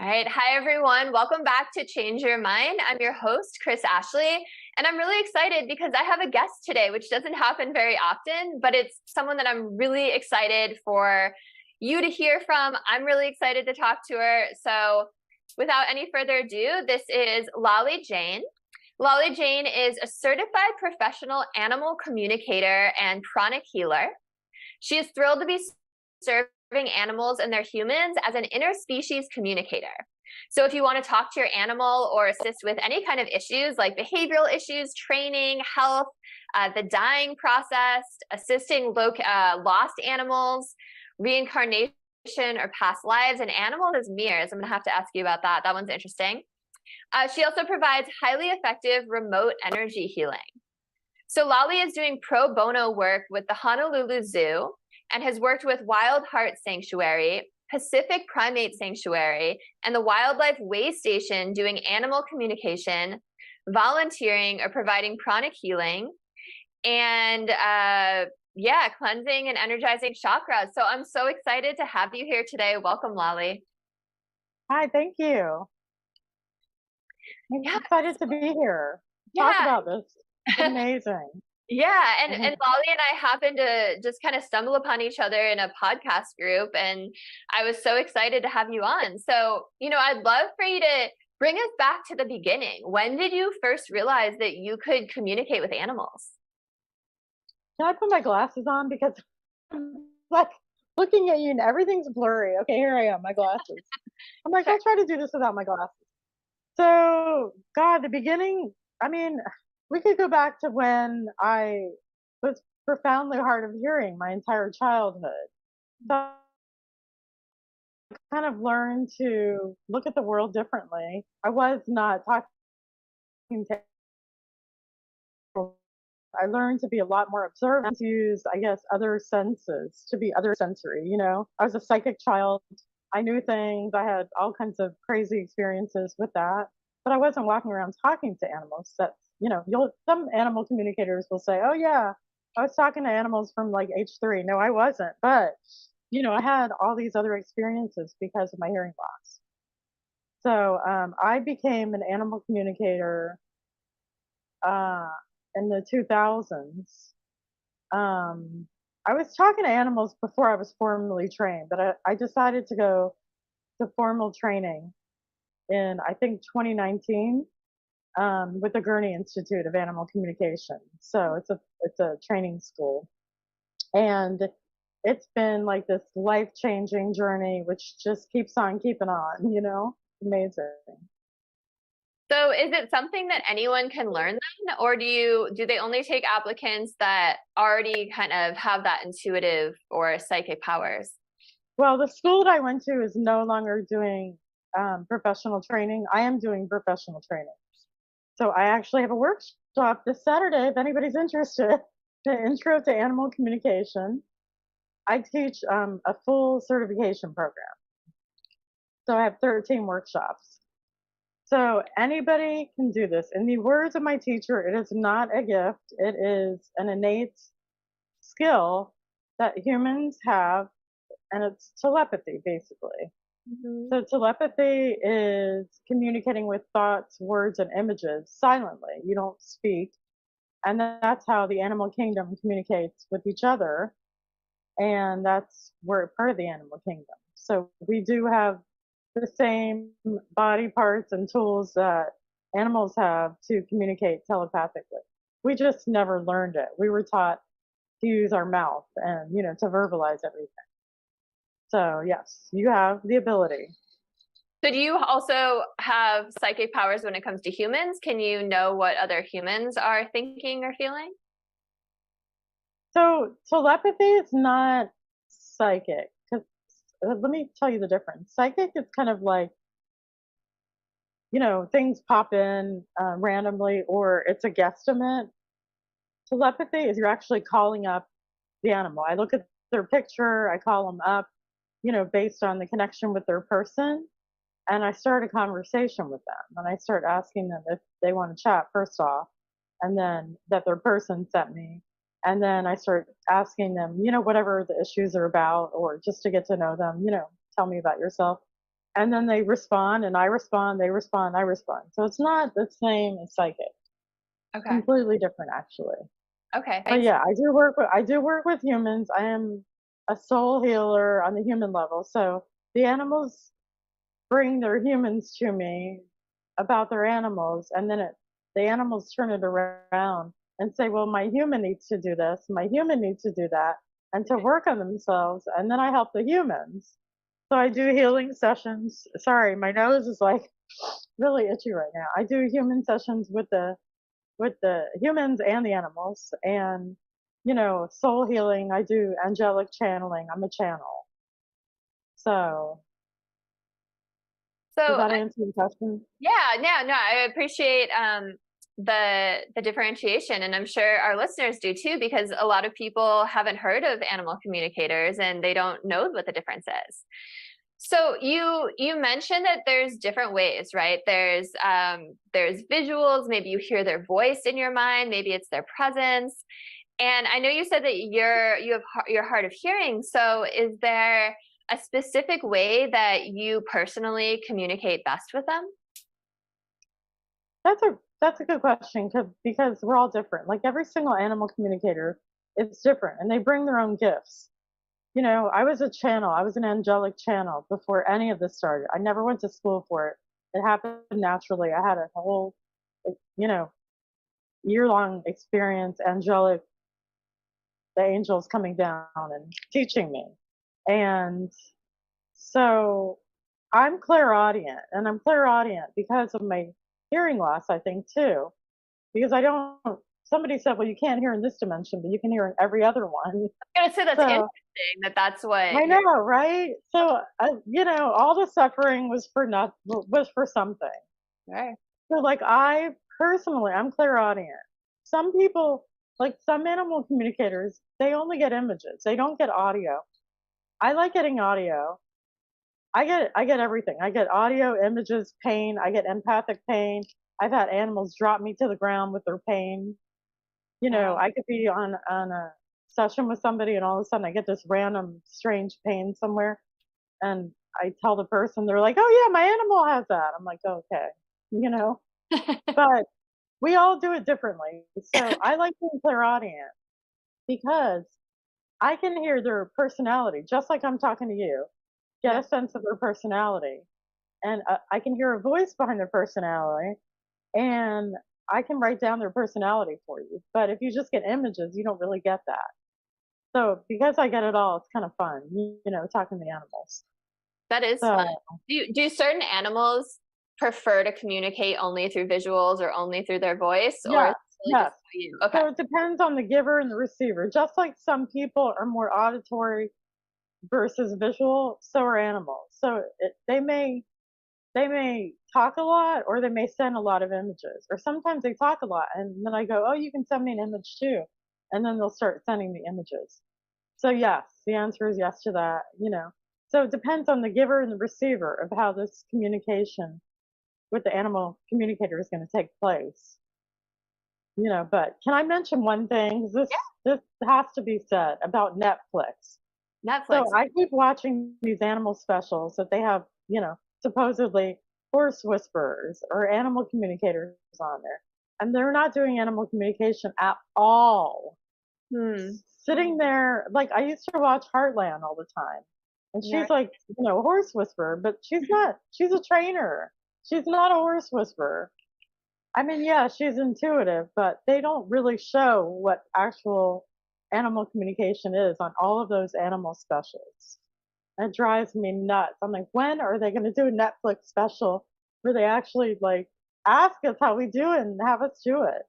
All right. Hi, everyone. Welcome back to Change Your Mind. I'm your host, Chris Ashley, and I'm really excited because I have a guest today, which doesn't happen very often, but it's someone that I'm really excited for you to hear from. I'm really excited to talk to her. So without any further ado, this is Loli Jane. Loli Jane is a certified professional animal communicator and pranic healer. She is thrilled to be serving animals and their humans as an interspecies communicator. So if you want to talk to your animal or assist with any kind of issues like behavioral issues, training, health, the dying process, assisting lost animals, reincarnation or past lives, and animals as mirrors, I'm going to have to ask you about that. That one's interesting. She also provides highly effective remote energy healing. So Loli is doing pro bono work with the Honolulu Zoo and has worked with Wildlife Sanctuary, Pacific Primate Sanctuary, and the Wildlife Waystation doing animal communication, volunteering or providing pranic healing, and cleansing and energizing chakras. So I'm so excited to have you here today. Welcome, Loli. Hi, thank you. I'm excited to be here. Talk about this. It's amazing. Yeah, and Loli and I happened to just kind of stumble upon each other in a podcast group, and I was so excited to have you on. So, I'd love for you to bring us back to the beginning. When did you first realize that you could communicate with animals? Can I put my glasses on? Because I'm like looking at you and everything's blurry. Okay, here I am, my glasses. I'm like, I'll try to do this without my glasses. So, God, the beginning, we could go back to when I was profoundly hard of hearing my entire childhood. So I kind of learned to look at the world differently. I was not talking to I learned to be a lot more observant, to use, I guess, other senses, to be other sensory, I was a psychic child. I knew things. I had all kinds of crazy experiences with that. But I wasn't walking around talking to animals. That's, some animal communicators will say, oh, yeah, I was talking to animals from like age 3. No, I wasn't. But, I had all these other experiences because of my hearing loss. So I became an animal communicator in the 2000s. I was talking to animals before I was formally trained, but I decided to go to formal training in, I think, 2019 with the Gurney Institute of Animal Communication. So it's a training school, and it's been like this life-changing journey, which just keeps on keeping on. Amazing. So is it something that anyone can learn then, or do they only take applicants that already kind of have that intuitive or psychic powers? Well, the school that I went to is no longer doing professional training. I am doing professional training. So I actually have a workshop this Saturday if anybody's interested. The Intro to Animal Communication. I teach a full certification program. So I have 13 workshops. So anybody can do this. In the words of my teacher, it is not a gift. It is an innate skill that humans have, and it's telepathy, basically. Mm-hmm. So telepathy is communicating with thoughts, words, and images silently. You don't speak. And that's how the animal kingdom communicates with each other. And that's we're part of the animal kingdom. So we do have the same body parts and tools that animals have to communicate telepathically. We just never learned it. We were taught to use our mouth and, to verbalize everything. So yes, you have the ability. So do you also have psychic powers when it comes to humans? Can you know what other humans are thinking or feeling? So telepathy is not psychic. Let me tell you the difference. Psychic is kind of like, things pop in randomly, or it's a guesstimate. Telepathy is you're actually calling up the animal. I look at their picture, I call them up, based on the connection with their person, and I start a conversation with them. And I start asking them if they want to chat, first off, and then that their person sent me. And then I start asking them, whatever the issues are about, or just to get to know them, tell me about yourself. and then they respond, and I respond, they respond, I respond. So it's not the same as psychic. Okay. Completely different, actually. Okay. But Thanks. yeah, I do work with humans. I am a soul healer on the human level. So the animals bring their humans to me about their animals, and then the animals turn it around and say, well, my human needs to do this, my human needs to do that, and to work on themselves, and then I help the humans. So I do healing sessions. Sorry, my nose is like really itchy right now. I do human sessions with the humans and the animals, and soul healing. I do angelic channeling. I'm a channel. So does So that answer the question? yeah, no, I appreciate the differentiation, and I'm sure our listeners do too, because a lot of people haven't heard of animal communicators and they don't know what the difference is. So you mentioned that there's different ways, right? There's visuals, maybe you hear their voice in your mind, maybe it's their presence. And I know you said that you have your hard of hearing. So is there a specific way that you personally communicate best with them? That's a good question, because we're all different. Like every single animal communicator is different, and they bring their own gifts. I was a channel. I was an angelic channel before any of this started. I never went to school for it. It happened naturally. I had a whole, you know, year-long experience, angelic, the angels coming down and teaching me. And so I'm clairaudient, and I'm clairaudient because of my hearing loss, I think, too. Because I don't, somebody said, well, you can't hear in this dimension, but you can hear in every other one. I'm gonna say that's So interesting that that's what I you're. know, right? So, all the suffering was for something. Right. So, like, I'm clairaudient. Some people, like some animal communicators, they only get images. They don't get audio. I like getting audio. I get everything. I get audio, images, pain. I get empathic pain. I've had animals drop me to the ground with their pain. Wow. I could be on a session with somebody, and all of a sudden I get this random strange pain somewhere, and I tell the person, they're like, "Oh yeah, my animal has that." I'm like, "Okay," you know. But we all do it differently. So I like being clairaudient because I can hear their personality, just like I'm talking to you. Get Yeah. a sense of their personality, and I can hear a voice behind their personality, and I can write down their personality for you. But if you just get images, you don't really get that. So because I get it all, it's kind of fun, talking to the animals. That is fun. So Do certain animals prefer to communicate only through visuals or only through their voice, or is yeah, it really just yes. how you? Okay. So it depends on the giver and the receiver. Just like some people are more auditory versus visual, so are animals. So they may talk a lot, or they may send a lot of images, or sometimes they talk a lot, and then I go, oh, you can send me an image too, and then they'll start sending the images. So yes, the answer is yes to that. So it depends on the giver and the receiver of how this communication with the animal communicator is going to take place. But can I mention one thing? 'Cause this has to be said about Netflix. Yeah. So Netflix. I keep watching these animal specials that they have, supposedly horse whisperers or animal communicators on there. And they're not doing animal communication at all. Hmm. Sitting there, like I used to watch Heartland all the time. And Yeah. she's like, a horse whisperer, but she's not. She's a trainer. She's not a horse whisperer. I mean, yeah, she's intuitive, but they don't really show what actual animal communication is on all of those animal specials. It drives me nuts. I'm like, when are they going to do a Netflix special where they actually like ask us how we do it and have us do it?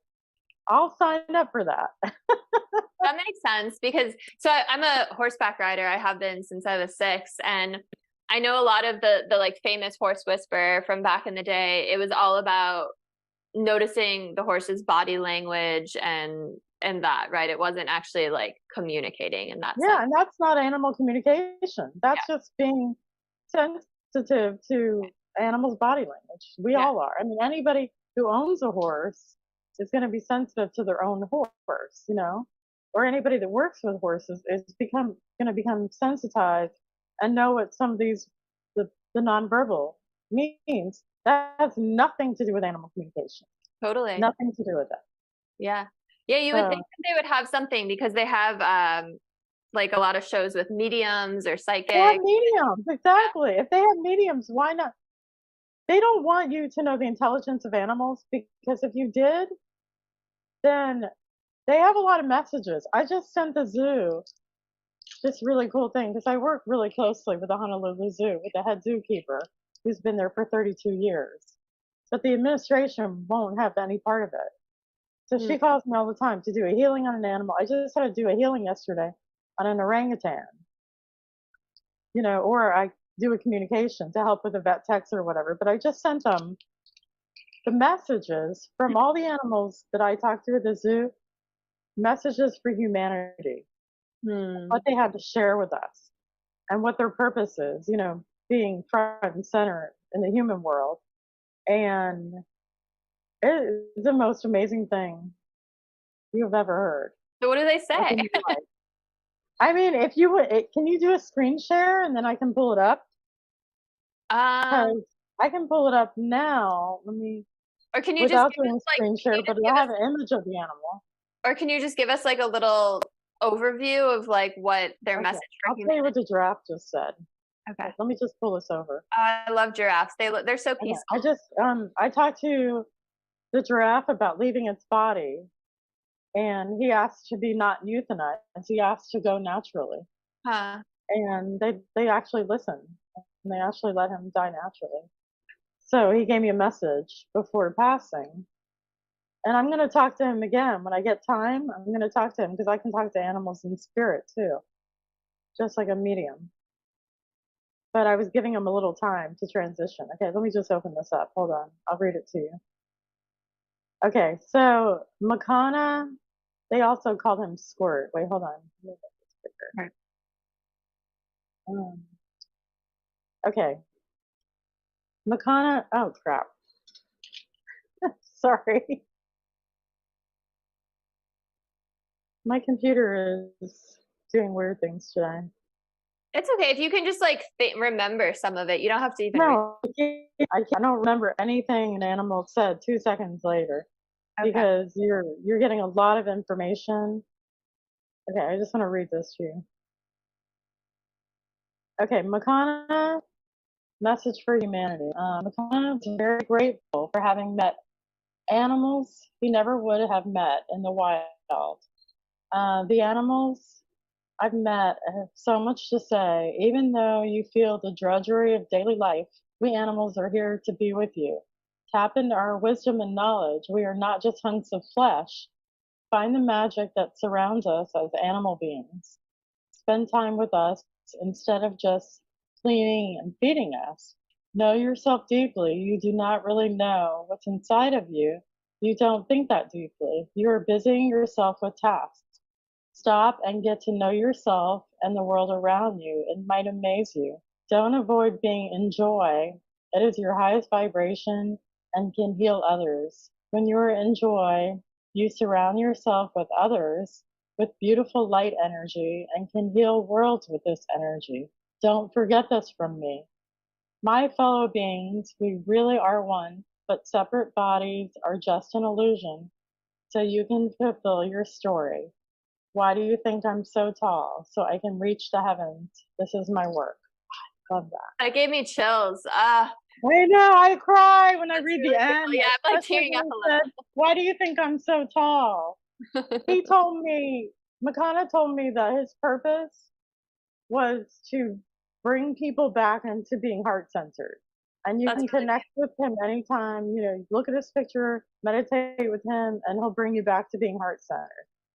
I'll sign up for that. That makes sense because I'm a horseback rider. I have been since I was 6, and I know a lot of the like famous horse whisperer from back in the day. It was all about noticing the horse's body language and that, right? It wasn't actually like communicating in that sense. Yeah, and that's not animal communication. That's just being sensitive to animals' body language. We Yeah. all are. I mean, anybody who owns a horse is going to be sensitive to their own horse. Or anybody that works with horses is going to become sensitized and know what some of the the nonverbal means, that has nothing to do with animal communication. Totally. Nothing to do with it. Yeah. Yeah, you would think that they would have something because they have like a lot of shows with mediums or psychics. They have mediums, exactly. If they have mediums, why not? They don't want you to know the intelligence of animals, because if you did, then they have a lot of messages. I just sent the zoo this really cool thing because I work really closely with the Honolulu Zoo, with the head zookeeper who's been there for 32 years. But the administration won't have any part of it. So she calls me all the time to do a healing on an animal. I just had to do a healing yesterday on an orangutan, or I do a communication to help with a vet text or whatever. But I just sent them the messages from all the animals that I talked to at the zoo, messages for humanity, what they had to share with us and what their purpose is, being front and center in the human world. And it's the most amazing thing you've ever heard. So what do they say? I mean, if you would, can you do a screen share and then I can pull it up? Because I can pull it up now. Let me. Or can you without just give doing us, screen share, but I have an image of the animal. Or can you just give us like a little overview of like what their message for I'll tell you what the giraffe just said. Okay. Let me just pull this over. I love giraffes. They're so peaceful. I talked to the giraffe about leaving its body, and he asked to be not euthanized. He asked to go naturally. And they actually listened, and they actually let him die naturally. So he gave me a message before passing. And I'm going to talk to him again. When I get time, I'm going to talk to him because I can talk to animals in spirit too, just like a medium. But I was giving him a little time to transition. Okay, let me just open this up. Hold on. I'll read it to you. Okay, so Makana, they also called him Squirt. Wait, hold on. Let me get this picture. Okay. Makana, oh crap. Sorry. My computer is doing weird things today. It's okay if you can just like remember some of it. You don't have to even. No, I don't remember anything an animal said 2 seconds later, because you're getting a lot of information. Okay, I just want to read this to you. Okay, Makana, message for humanity. Makana is very grateful for having met animals he never would have met in the wild. The animals I've met have so much to say. Even though you feel the drudgery of daily life, we animals are here to be with you. Tap into our wisdom and knowledge. We are not just hunks of flesh. Find the magic that surrounds us as animal beings. Spend time with us instead of just cleaning and feeding us. Know yourself deeply. You do not really know what's inside of you. You don't think that deeply. You are busying yourself with tasks. Stop and get to know yourself and the world around you. It might amaze you. Don't avoid being in joy. It is your highest vibration and can heal others. When you are in joy, you surround yourself with others with beautiful light energy and can heal worlds with this energy. Don't forget this from me. My fellow beings, we really are one, but separate bodies are just an illusion. So you can fulfill your story. Why do you think I'm so tall? So I can reach the heavens. This is my work. Love that. That gave me chills. I know, I cry when I read really the end. Yeah, I'm like tearing up a little. Why do you think I'm so tall? He told me, Makana told me that his purpose was to bring people back into being heart-centered. And you can connect with him anytime, look at his picture, meditate with him, and he'll bring you back to being heart-centered.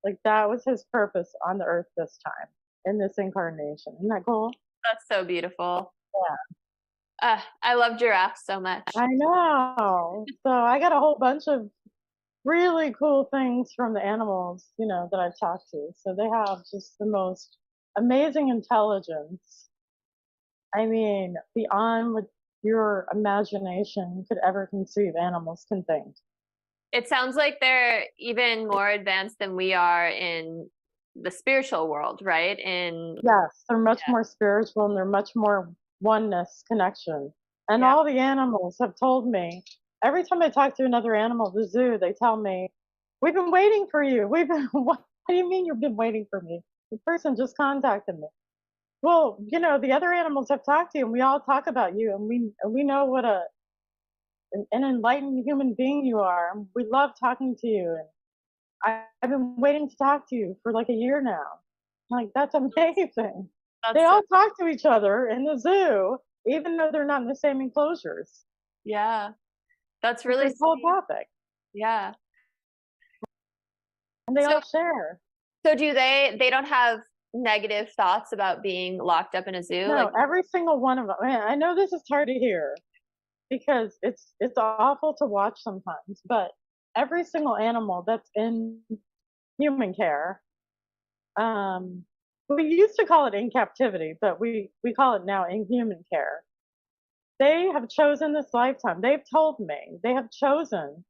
Like, that was his purpose on the earth this time, in this incarnation. Isn't that cool? That's so beautiful. Yeah. I love giraffes so much. I know. So I got a whole bunch of really cool things from the animals, that I've talked to. So they have just the most amazing intelligence. I mean, beyond what your imagination could ever conceive, animals can think. It sounds like they're even more advanced than we are in the spiritual world, right? Yes, they're much more spiritual, and they're much more oneness connection. And Yeah. all the animals have told me, every time I talk to another animal at the zoo, they tell me, we've been waiting for you. What do you mean you've been waiting for me? The person just contacted me. Well, the other animals have talked to you, and we all talk about you, and we know what an enlightened human being you are. And we love talking to you, and I've been waiting to talk to you for like a year now. Like, that's amazing. They That's so, all talk to each other in the zoo, even though they're not in the same enclosures. yeah, that's It's really their sweet. telepathic, Yeah. and they So, all share. so do they don't have negative thoughts about being locked up in a zoo? Like, No, every single one of them. I know this is hard to hear because it's awful to watch sometimes, but every single animal that's in human care, um, we used to call it in captivity, but we call it now in human care. They have chosen this lifetime. They've told me they have chosen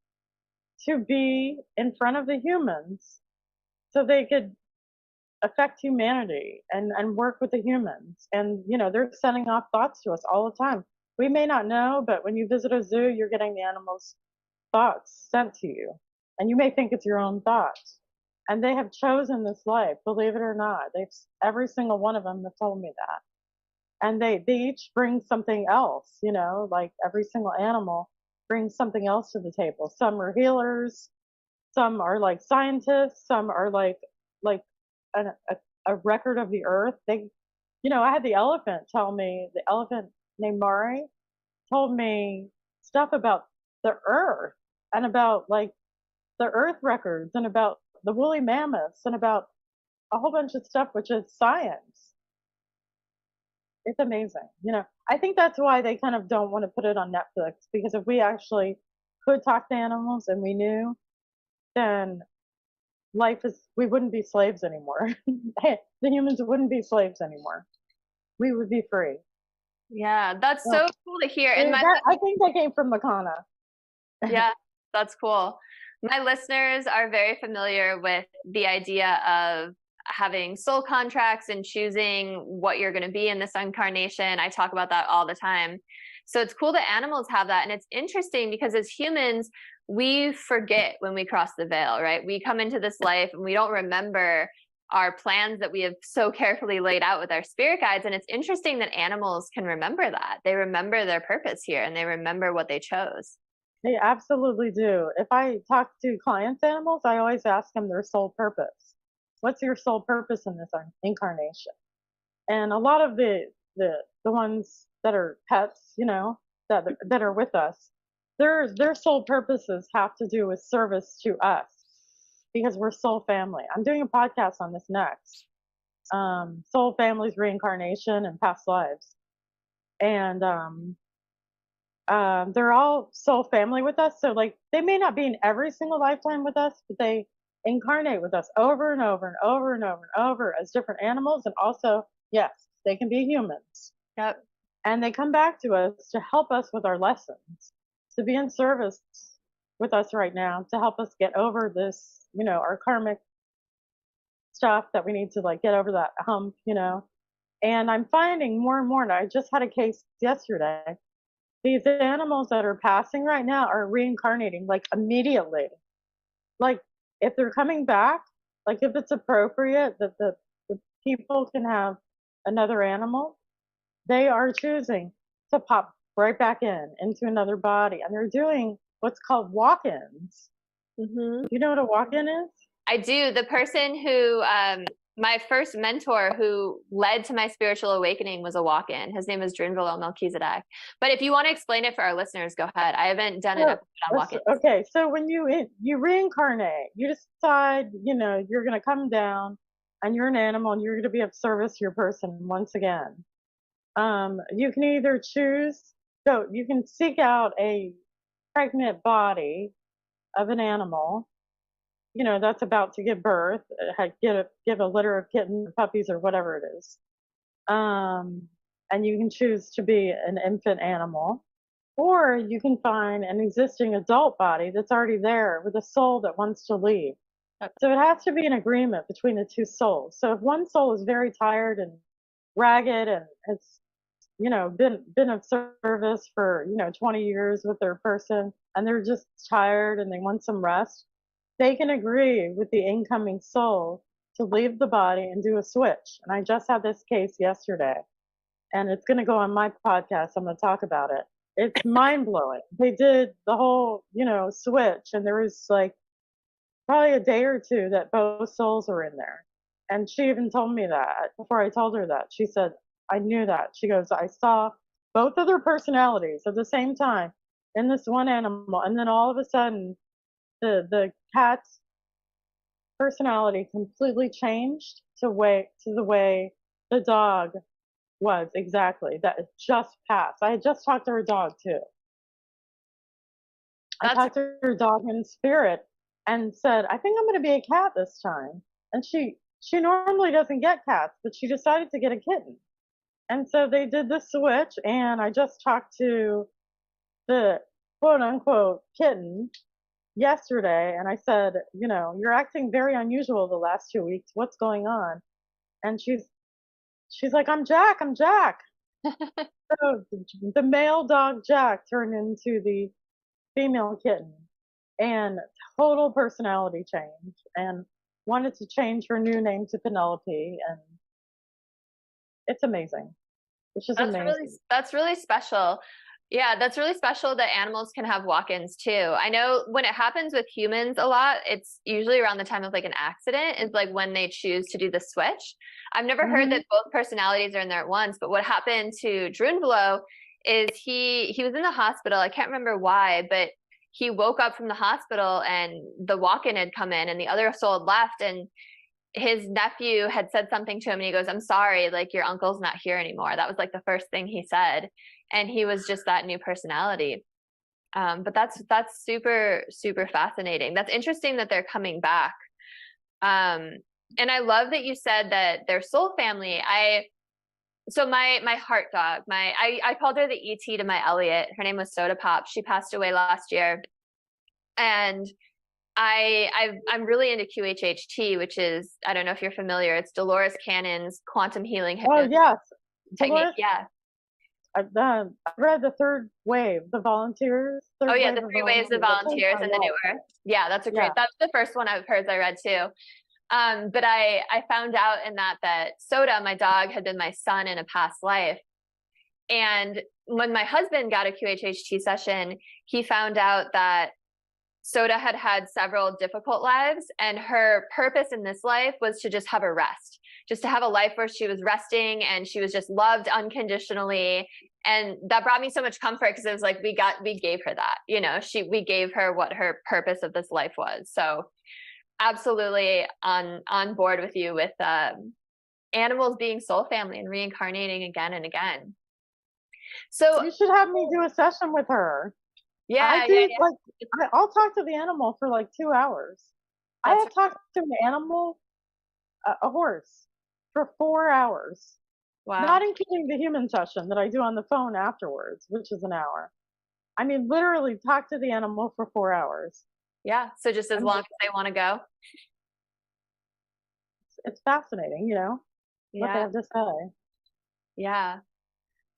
to be in front of the humans so they could affect humanity and work with the humans. And, they're sending off thoughts to us all the time. We may not know, but when you visit a zoo, you're getting the animals' thoughts sent to you. And you may think it's your own thoughts. And they have chosen this life, believe it or not. Every single one of them have told me that. And they each bring something else, like every single animal brings something else to the table. Some are healers, some are like scientists, some are like a record of the earth. I had the elephant tell me, the elephant named Mari told me stuff about the earth and about like the earth records and about the woolly mammoths and about a whole bunch of stuff, which is science. It's amazing. I think that's why they kind of don't want to put it on Netflix, because if we actually could talk to animals and we knew, then we wouldn't be slaves anymore. The humans wouldn't be slaves anymore. We would be free. yeah, that's Well, so cool to hear. And I think that came from Makana. yeah, that's cool. My listeners are very familiar with the idea of having soul contracts and choosing what you're going to be in this incarnation. I talk about that all the time. So it's cool that animals have that. And it's interesting because as humans, we forget when we cross the veil, right? We come into this life and we don't remember our plans that we have so carefully laid out with our spirit guides. And it's interesting that animals can remember that. They remember their purpose here and they remember what they chose. They absolutely do. If I talk to clients' animals, I always ask them their soul purpose. What's your soul purpose in this incarnation? And a lot of the ones that are pets, that are with us, their sole purposes have to do with service to us because we're soul family. I'm doing a podcast on this next. Soul families, reincarnation, and past lives. And they're all soul family with us. So like they may not be in every single lifetime with us, but they incarnate with us over and over and over and over and over as different animals. And also, yes, they can be humans. Yep. And they come back to us to help us with our lessons, to be in service with us right now, to help us get over this, our karmic stuff that we need to like get over that hump, And I'm finding more and more, and I just had a case yesterday. These animals that are passing right now are reincarnating like immediately. Like if they're coming back, like if it's appropriate that the people can have another animal, they are choosing to pop right back into another body. And they're doing what's called walk-ins. Mm-hmm. You know what a walk-in is? I do. The person who, my first mentor who led to my spiritual awakening was a walk-in. His name is Drinville Melchizedek. But if you want to explain it for our listeners, go ahead. I haven't done an episode on walk-ins. Okay, so when you reincarnate, you decide, you're going to come down and you're an animal and you're going to be of service to your person once again. You can either you can seek out a pregnant body of an animal, that's about to give birth, give a litter of kittens, puppies, or whatever it is. And you can choose to be an infant animal, or you can find an existing adult body that's already there with a soul that wants to leave. So it has to be an agreement between the two souls. So if one soul is very tired and ragged and it's been of service for 20 years with their person, and they're just tired and they want some rest, they can agree with the incoming soul to leave the body and do a switch. And I just had this case yesterday, and it's going to go on my podcast. I'm going to talk about it. It's mind blowing. They did the whole switch, and there was like probably a day or two that both souls were in there. And she even told me that before I told her that. She said, I knew that. She goes, I saw both of their personalities at the same time in this one animal. And then all of a sudden, the cat's personality completely changed to the way the dog was exactly. That it just passed. I had just talked to her dog too. I talked to her dog in spirit and said, I think I'm going to be a cat this time. And she normally doesn't get cats, but she decided to get a kitten. And so they did the switch, and I just talked to the quote unquote kitten yesterday, and I said, you're acting very unusual the last 2 weeks. What's going on? And she's like, I'm Jack. So the male dog Jack turned into the female kitten, and total personality change, and wanted to change her new name to Penelope, and it's amazing. It's just amazing. That's really special. Yeah, that's really special that animals can have walk-ins too. I know when it happens with humans a lot, it's usually around the time of like an accident is like when they choose to do the switch. I've never heard that both personalities are in there at once, but what happened to Drunvalo is he was in the hospital. I can't remember why, but he woke up from the hospital and the walk-in had come in and the other soul had left, and his nephew had said something to him and he goes, I'm sorry, like your uncle's not here anymore. That was like the first thing he said. And he was just that new personality. But that's super, super fascinating. That's interesting that they're coming back. And I love that you said that their soul family. So my heart dog, I called her the ET to my Elliot. Her name was Soda Pop. She passed away last year. And I'm really into QHHT, which is, I don't know if you're familiar, it's Dolores Cannon's quantum healing hypnosis technique. Dolores, yeah. I've read the third wave, the volunteers. The 3 waves of volunteers and the newer. Yeah, that's great. That's the first one of hers I read too. But I found out in that Soda, my dog, had been my son in a past life. And when my husband got a QHHT session, he found out that Soda had had several difficult lives, and her purpose in this life was to just have a rest, just to have a life where she was resting and she was just loved unconditionally. And that brought me so much comfort because it was like, we gave her that, we gave her what her purpose of this life was. So absolutely on board with you with animals being soul family and reincarnating again and again. So you should have me do a session with her. Yeah, Like, I'll talk to the animal for like 2 hours. I have talked to an animal, a horse, for 4 hours. Wow. Not including the human session that I do on the phone afterwards, which is an hour. I mean, literally talk to the animal for 4 hours. Yeah, so just as long as they want to go. It's fascinating, what they have to say. Yeah.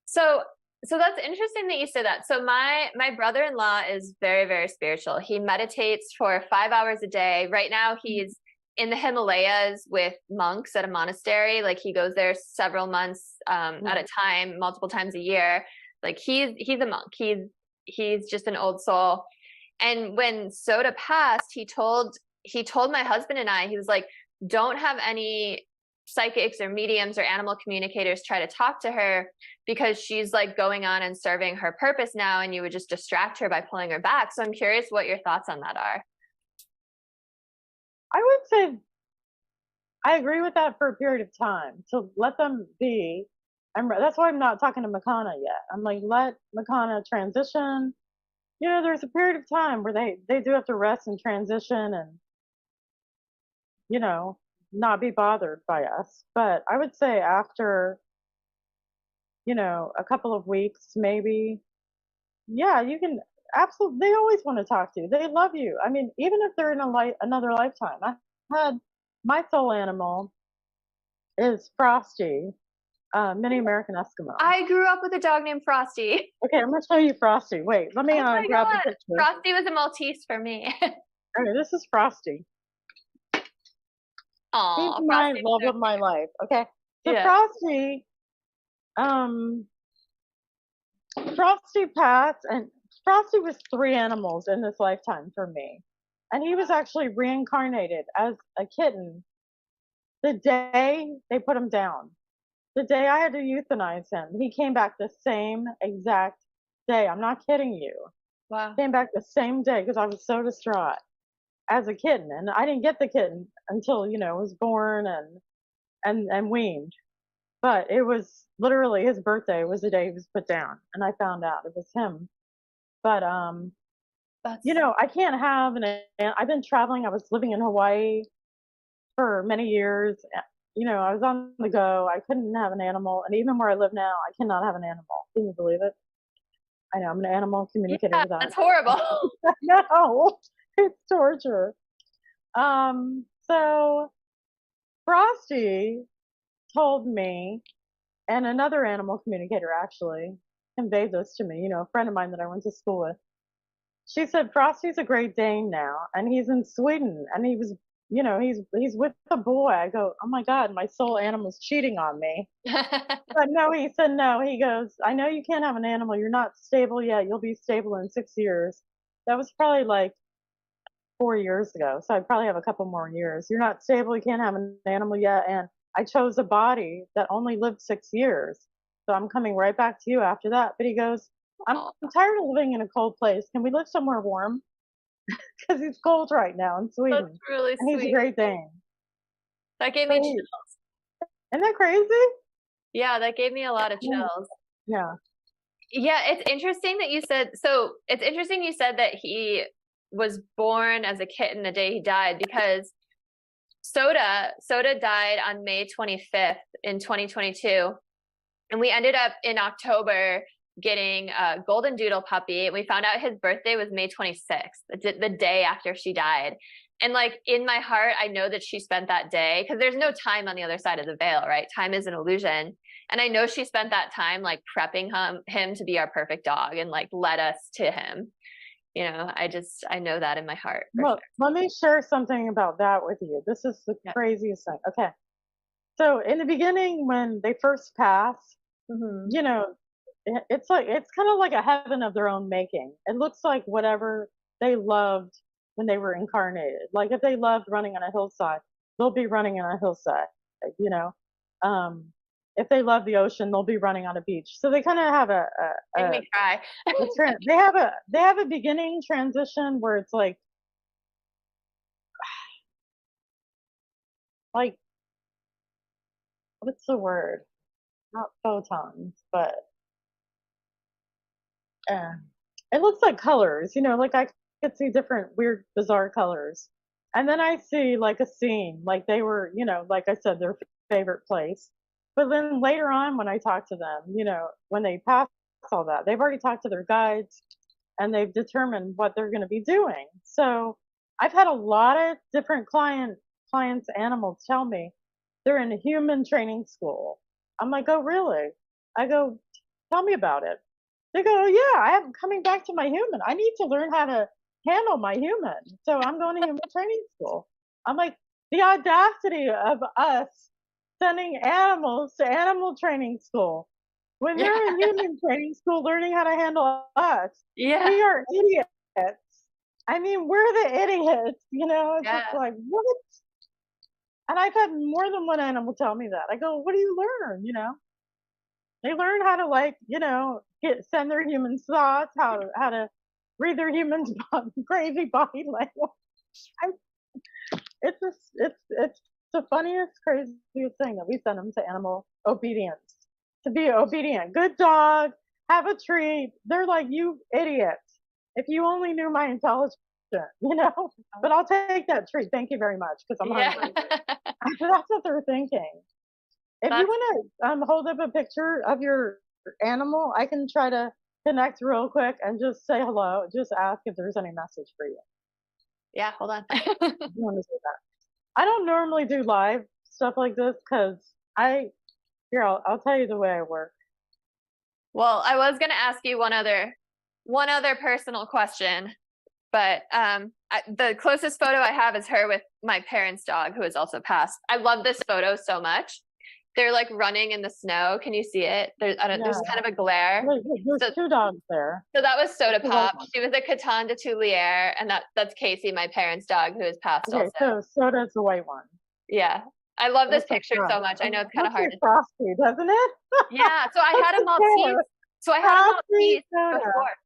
So that's interesting that you said that. So my brother-in-law is very, very spiritual. He meditates for 5 hours a day. Right now he's in the Himalayas with monks at a monastery. Like he goes there several months at a time, multiple times a year. Like he's a monk. He's just an old soul. And when Soda passed, he told my husband and I, he was like, don't have any psychics or mediums or animal communicators try to talk to her, because she's like going on and serving her purpose now, and you would just distract her by pulling her back. So I'm curious what your thoughts on that are. I would say I agree with that for a period of time, to let them be. That's why I'm not talking to Makana yet. I'm like, let Makana transition. There's a period of time where they do have to rest and transition and, not be bothered by us. But I would say after, a couple of weeks, maybe, yeah, you can absolutely, they always want to talk to you. They love you. I mean, even if they're in another lifetime. I had my soul animal is Frosty, Mini American Eskimo. I grew up with a dog named Frosty. Okay, I'm gonna show you Frosty. Wait, let me Oh my grab the God. picture. Frosty was a Maltese for me. Okay, this is Frosty. He's Aw, my Frosty. love of my life. Okay, so Yeah. Frosty, Frosty passed, and Frosty was 3 animals in this lifetime for me, and he was actually reincarnated as a kitten the day they put him down. The day I had to euthanize him, he came back the same exact day. I'm not kidding you. Wow. Came back the same day because I was so distraught as a kitten, and I didn't get the kitten until it was born and weaned. But it was literally his birthday was the day he was put down, and I found out it was him. But That's I can't have I've been traveling. I was living in Hawaii for many years. I was on the go. I couldn't have an animal, and even where I live now, I cannot have an animal. Can you believe it? I know I'm an animal communicator yeah, without. that's horrible. No, it's torture. So Frosty told me, and another animal communicator actually conveyed this to me, a friend of mine that I went to school with. She said Frosty's a Great Dane now, and he's in Sweden, and he was, he's with a boy. I go, oh my God, my soul animal's cheating on me. But no, he said no. He goes, I know you can't have an animal. You're not stable yet. You'll be stable in 6 years. That was probably like 4 years ago. So I probably have a couple more years. You're not stable. You can't have an animal yet. And I chose a body that only lived 6 years. So I'm coming right back to you after that. But he goes, I'm tired of living in a cold place. Can we live somewhere warm? Because it's cold right now in Sweden. That's really and he's sweet. a Great Dane. That gave me So chills. Isn't that crazy? Yeah, that gave me a lot of chills. Yeah. Yeah, it's interesting that you said, so it's interesting you said that he was born as a kitten the day he died, because Soda died on May 25th in 2022. And we ended up in October getting a golden doodle puppy. And we found out his birthday was May 26th, the day after she died. And like in my heart, I know that she spent that day, because there's no time on the other side of the veil, right? Time is an illusion. And I know she spent that time like prepping him to be our perfect dog and like led us to him. I know that in my heart. Well, Sure. let me share something about that with you. This is the craziest thing. Okay. So in the beginning, when they first pass, it's kind of like a heaven of their own making. It looks like whatever they loved when they were incarnated. Like if they loved running on a hillside, they'll be running on a hillside, you know. If they love the ocean, they'll be running on a beach. So they kind of have Make me cry. they have a beginning transition where it's like what's the word? Not photons, but it looks like colors, like I could see different weird, bizarre colors. And then I see like a scene, like they were, like I said, their favorite place. But then later on, when I talk to them, when they pass all that, they've already talked to their guides and they've determined what they're going to be doing. So I've had a lot of different clients, animals tell me they're in a human training school. I'm like, oh, really? I go, tell me about it. They go, oh, yeah, I'm coming back to my human. I need to learn how to handle my human. So I'm going to human training school. I'm like, the audacity of us sending animals to animal training school when they're in human training school learning how to handle us. Yeah. We are idiots. I mean, we're the idiots, it's just like, what? And I've had more than one animal tell me that. I go, what do you learn? They learn how to send their human thoughts, how to read their human crazy body language. It's the funniest, craziest thing that we send them to animal obedience, to be obedient. Good dog, have a treat. They're like, you idiots. If you only knew my intelligence, but I'll take that treat. Thank you very much, because I'm hungry. That's what they're thinking. If you want to hold up a picture of your animal, I can try to connect real quick and just say hello. Just ask if there's any message for you. Yeah, hold on. You want to do that? I don't normally do live stuff like this because I Here, I'll tell you the way I work. Well, I was going to ask you one other personal question, but the closest photo I have is her with my parents' dog, who has also passed. I love this photo so much. They're like running in the snow. Can you see it? There's kind of a glare. There's two dogs there. So that was Soda Pop. She was a Catan de Tulier, and that's Casey, my parents' dog, who has passed also. So Soda's the white one. Yeah. I love this picture so much. I know it's kind of hard. Frosty, doesn't it? Yeah. So I had a Maltese. So I had a Maltese before.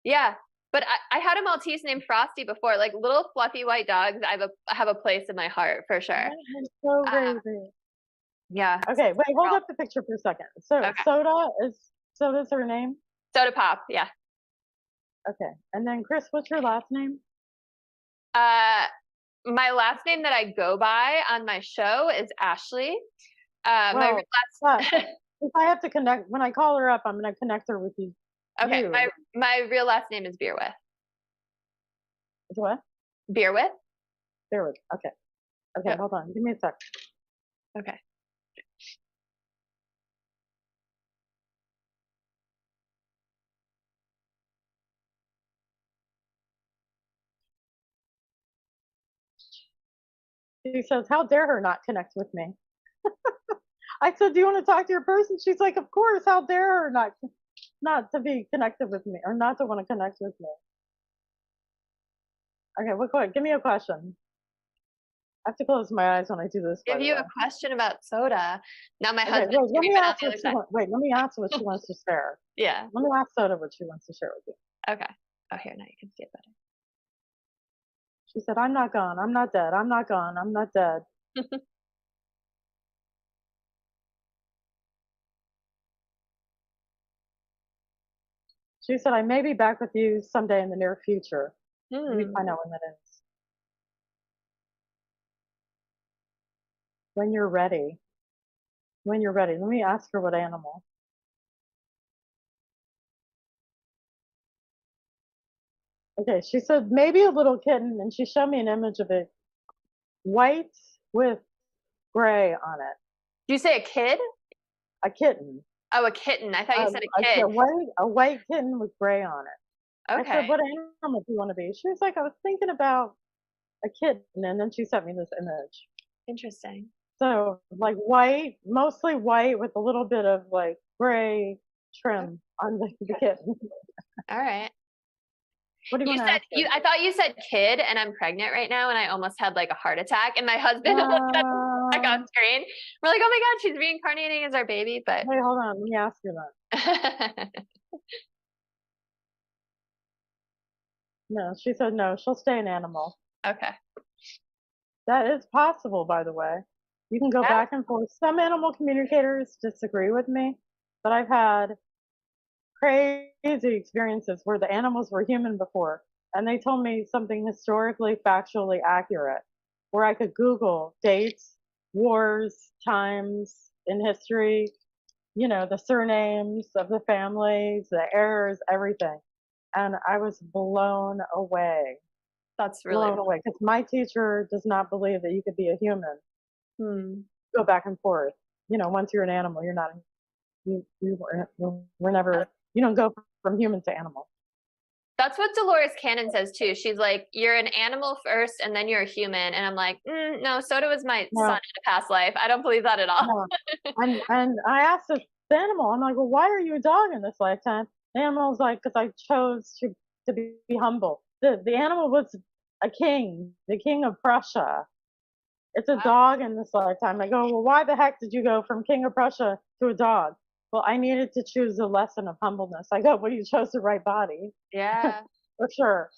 Yeah. But I had a Maltese named Frosty before. Like little fluffy white dogs, I have a place in my heart for sure. That's so crazy. Yeah. Okay, wait, hold up the picture for a second. So Soda's her name? Soda Pop, yeah. Okay. And then Chris, what's your last name? My last name that I go by on my show is Ashley. If I have to connect, when I call her up, I'm going to connect her with you. Okay, my real last name is Beerwith. What? Beerwith. Beerwith. Okay. Okay, yep. Hold on. Give me a sec. Okay. She says, how dare her not connect with me? I said, do you want to talk to your person? She's like, of course, how dare her not to be connected with me or not to want to connect with me. Okay, give me a question. I have to close my eyes when I do this. Give you a question about soda. Now my husband. Let me ask what she wants to share. Yeah. Let me ask Soda what she wants to share with you. Okay. Oh, here, now you can see it better. She said, I'm not gone. I'm not dead. I'm not gone. I'm not dead. She said, I may be back with you someday in the near future. Let me find out when that is. When you're ready. When you're ready. Let me ask her what animal. Okay, she said maybe a little kitten, and she showed me an image of it, white with gray on it. Did you say a kid? A kitten. Oh, a kitten. I thought you said a kid. A white kitten with gray on it. Okay. I said, what animal do you want to be? She was like, I was thinking about a kitten, and then she sent me this image. Interesting. So like white, mostly white with a little bit of like gray trim on the kitten. All right. What do you want to ask? I thought you said kid, and I'm pregnant right now, and I almost had like a heart attack, and my husband almost had like on screen. We're like, oh my God, she's reincarnating as our baby. But wait, hold on, let me ask you that. No, she said no, she'll stay an animal. Okay. That is possible, by the way. You can go back and forth. Some animal communicators disagree with me, but I've had crazy experiences where the animals were human before, and they told me something historically, factually accurate, where I could Google dates, wars, times in history, you know, the surnames of the families, the heirs, everything. And I was blown away. That's really blown away, because my teacher does not believe that you could be a human. Go back and forth. You know, once you're an animal, you're not. We're never. You don't go from human to animal. That's what Dolores Cannon says too. She's like, you're an animal first, and then you're a human. And I'm like, no. Soda was my son in a past life. I don't believe that at all. No. and I asked the animal, I'm like, well, why are you a dog in this lifetime? The animal's like, because I chose to be humble. The animal was a king, the king of Prussia. It's a dog in this lifetime. I go, well, why the heck did you go from king of Prussia to a dog? Well, I needed to choose a lesson of humbleness. I go, well, you chose the right body. Yeah. For sure.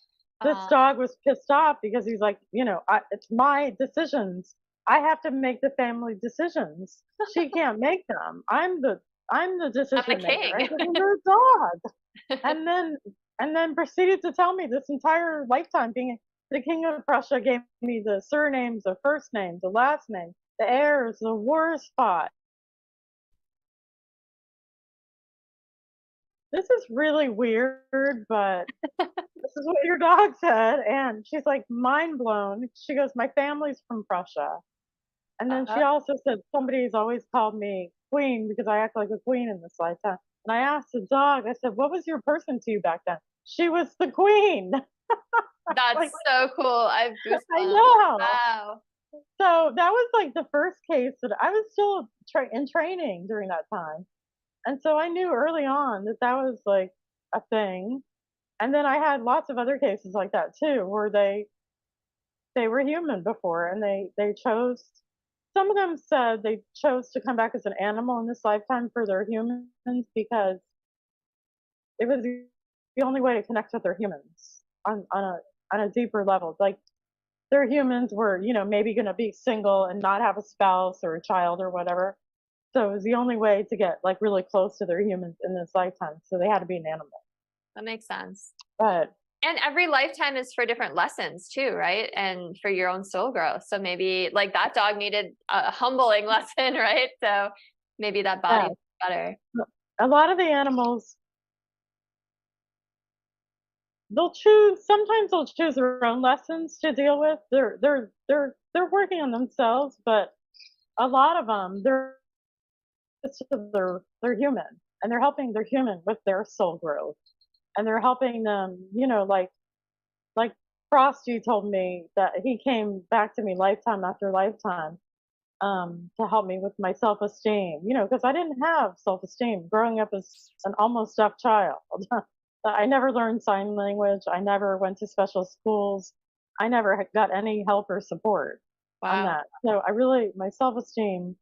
This dog was pissed off because he's like, you know, it's my decisions. I have to make the family decisions. She can't make them. I'm the decision maker. I said, you're a dog. and then proceeded to tell me this entire lifetime being the king of Prussia gave me the surnames, the first names, the last name, the heirs, the war spot. This is really weird, but this is what your dog said. And she's like mind blown. She goes, my family's from Prussia. And then she also said, somebody's always called me queen because I act like a queen in this lifetime. And I asked the dog, I said, what was your person to you back then? She was the queen. That's Like, so cool. I have I goosebumps. know. Wow. So that was like the first case that I was still in training during that time. And so I knew early on that that was like a thing. And then I had lots of other cases like that too, where they were human before and they chose, some of them said they chose to come back as an animal in this lifetime for their humans because it was the only way to connect with their humans on a deeper level. Like their humans were, you know, maybe going to be single and not have a spouse or a child or whatever. So it was the only way to get like really close to their humans in this lifetime. So they had to be an animal. That makes sense. But And every lifetime is for different lessons too, right? And for your own soul growth. So maybe like that dog needed a humbling lesson, right? So maybe that body yeah, better. a lot of the animals, they'll choose, sometimes they'll choose their own lessons to deal with. They're working on themselves, but a lot of them, they're human and they're helping their human with their soul growth. And they're helping them, you know, like Frosty told me that he came back to me lifetime after lifetime to help me with my self-esteem, you know, because I didn't have self-esteem growing up as an almost deaf child. I never learned sign language. I never went to special schools. I never got any help or support on Wow. that. So I really, my self-esteem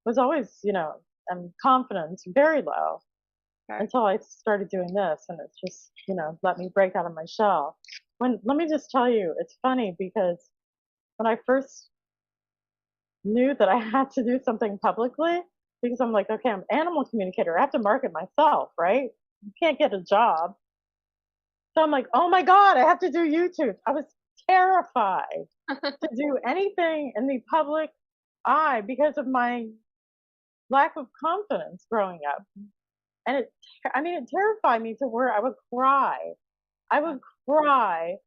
was always, you know, and confidence very low Sure. until I started doing this, and it's just, you know, let me break out of my shell. Let me just tell you, it's funny because when I first knew that I had to do something publicly, because I'm like, okay, I'm an animal communicator. I have to market myself, right? You can't get a job. So I'm like, oh my God, I have to do YouTube. I was terrified to do anything in the public eye because of my lack of confidence growing up. And I mean, it terrified me to where I would cry. I would cry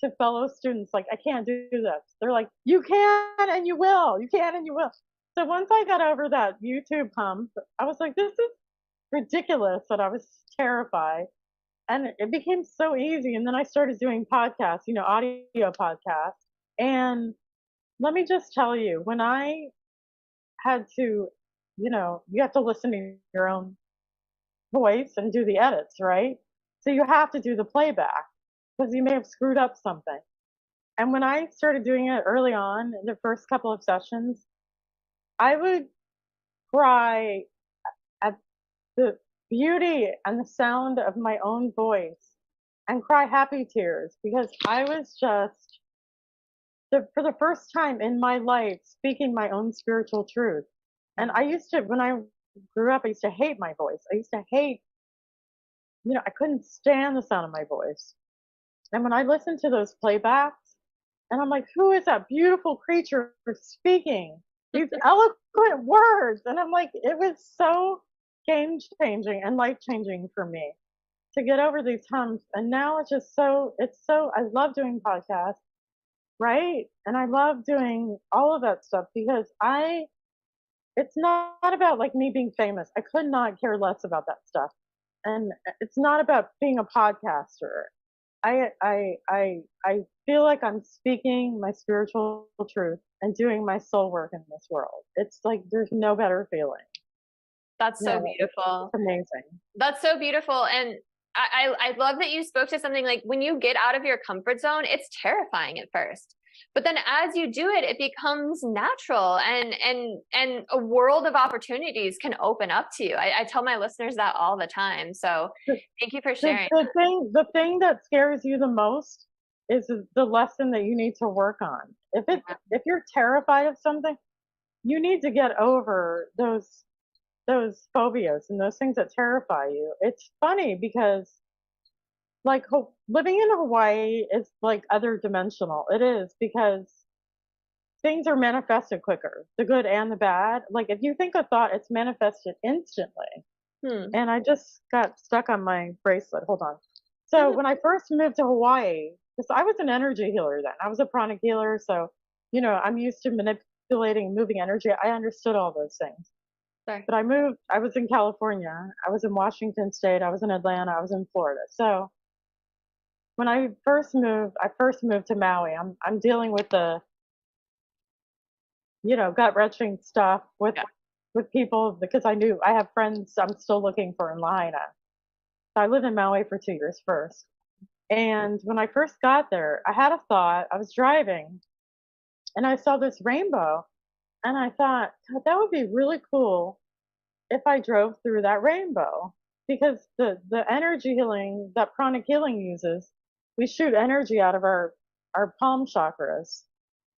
to fellow students, like, I can't do this. They're like, you can and you will. You can and you will. So once I got over that YouTube hump, I was like, this is ridiculous that I was terrified. And it became so easy. And then I started doing podcasts, you know, audio podcasts. And let me just tell you, when I had to, you know, you have to listen to your own voice and do the edits, right? So you have to do the playback because you may have screwed up something. And when I started doing it early on, in the first couple of sessions, I would cry at the beauty and the sound of my own voice and cry happy tears because I was just, for the first time in my life, speaking my own spiritual truth. And I used to, when I grew up, I used to hate my voice. I used to hate, you know, I couldn't stand the sound of my voice. And when I listened to those playbacks, and I'm like, who is that beautiful creature speaking these eloquent words? And I'm like, it was so game changing and life changing for me to get over these humps. And now it's just so, I love doing podcasts, right? And I love doing all of that stuff because it's not about like me being famous. I could not care less about that stuff. And it's not about being a podcaster. I feel like I'm speaking my spiritual truth and doing my soul work in this world. It's like there's no better feeling. That's so beautiful. It's amazing. That's so beautiful. And I love that you spoke to something like when you get out of your comfort zone, it's terrifying at first. But then as you do it, it becomes natural and a world of opportunities can open up to you. I tell my listeners that all the time. So thank you for sharing. The thing that scares you the most is the lesson that you need to work on. If you're terrified of something, you need to get over those phobias and those things that terrify you. It's funny because like living in Hawaii is like other dimensional. It is because things are manifested quicker, the good and the bad. Like if you think a thought, it's manifested instantly. And I just got stuck on my bracelet. Hold on. So when I first moved to Hawaii, because I was an energy healer then, I was a pranic healer. So, you know, I'm used to manipulating, moving energy. I understood all those things. Sorry. But I was in California, I was in Washington State, I was in Atlanta, I was in Florida. So when I first moved to Maui. I'm dealing with the, gut wrenching stuff Yeah. with people because I knew I have friends I'm still looking for in Lahaina. So I lived in Maui for 2 years first. And when I first got there, I had a thought. I was driving and I saw this rainbow and I thought, God, that would be really cool if I drove through that rainbow because the energy healing that pranic healing uses, we shoot energy out of our palm chakras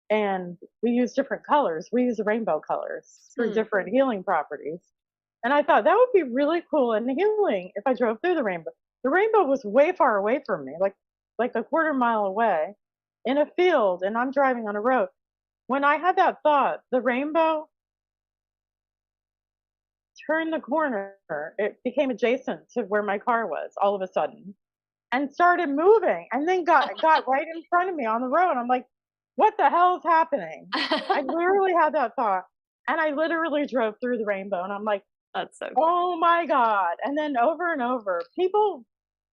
and we use different colors. We use rainbow colors for different healing properties. And I thought that would be really cool and healing if I drove through the rainbow. The rainbow was way far away from me, like a quarter mile away in a field, and I'm driving on a road. When I had that thought, the rainbow turned the corner. It became adjacent to where my car was all of a sudden and started moving and then got right in front of me on the road. I'm like, what the hell is happening? I literally had that thought and I literally drove through the rainbow and I'm like, That's so cool. oh my God. And then over and over, people,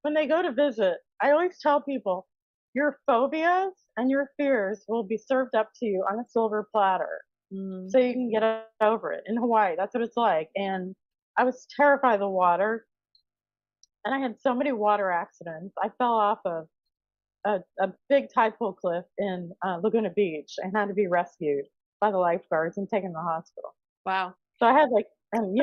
when they go to visit, I always tell people, your phobias and your fears will be served up to you on a silver platter so you can get over it. In Hawaii, that's what it's like. And I was terrified of the water. And I had so many water accidents. I fell off of a big tide pool cliff in Laguna Beach and had to be rescued by the lifeguards and taken to the hospital. Wow. So I had and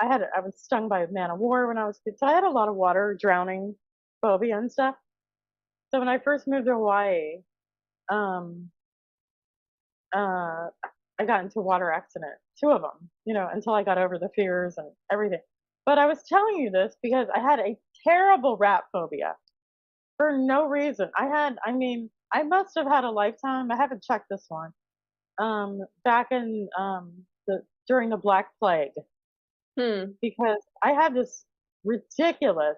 I was stung by a man of war when I was a kid. So I had a lot of water drowning phobia and stuff. So when I first moved to Hawaii, um, I got into a water accident, two of them, until I got over the fears and everything. But I was telling you this because I had a terrible rat phobia for no reason. I must have had a lifetime. I haven't checked this one. Back in during the Black Plague, because I had this ridiculous,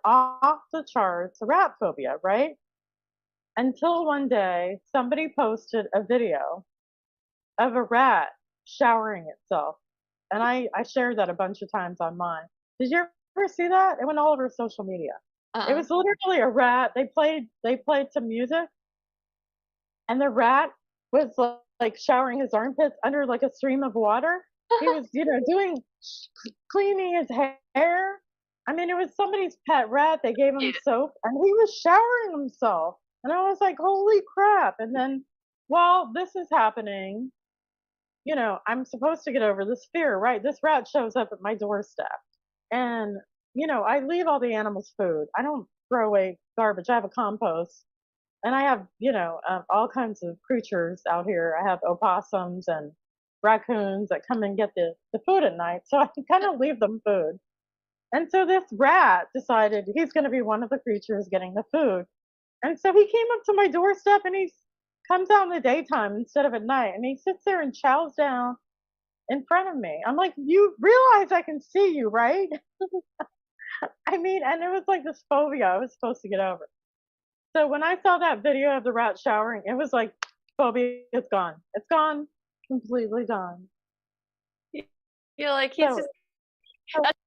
off the charts rat phobia, right? Until one day somebody posted a video of a rat showering itself. And I shared that a bunch of times on mine. Did you ever see that? It went all over social media. It was literally a rat. They played some music and the rat was like showering his armpits under like a stream of water. He was, doing cleaning his hair. It was somebody's pet rat. They gave him soap and he was showering himself. And I was like, holy crap. And then while this is happening, I'm supposed to get over this fear, right? This rat shows up at my doorstep. And, I leave all the animals food. I don't throw away garbage. I have a compost. And I have, all kinds of creatures out here. I have opossums and raccoons that come and get the food at night. So I kind of leave them food. And so this rat decided he's going to be one of the creatures getting the food. And so he came up to my doorstep and he comes out in the daytime instead of at night. And he sits there and chows down in front of me. I'm like, you realize I can see you, right? And it was like this phobia I was supposed to get over. So when I saw that video of the rat showering, it was like, phobia is gone. It's gone, completely gone. You're like, he's so, just, so that's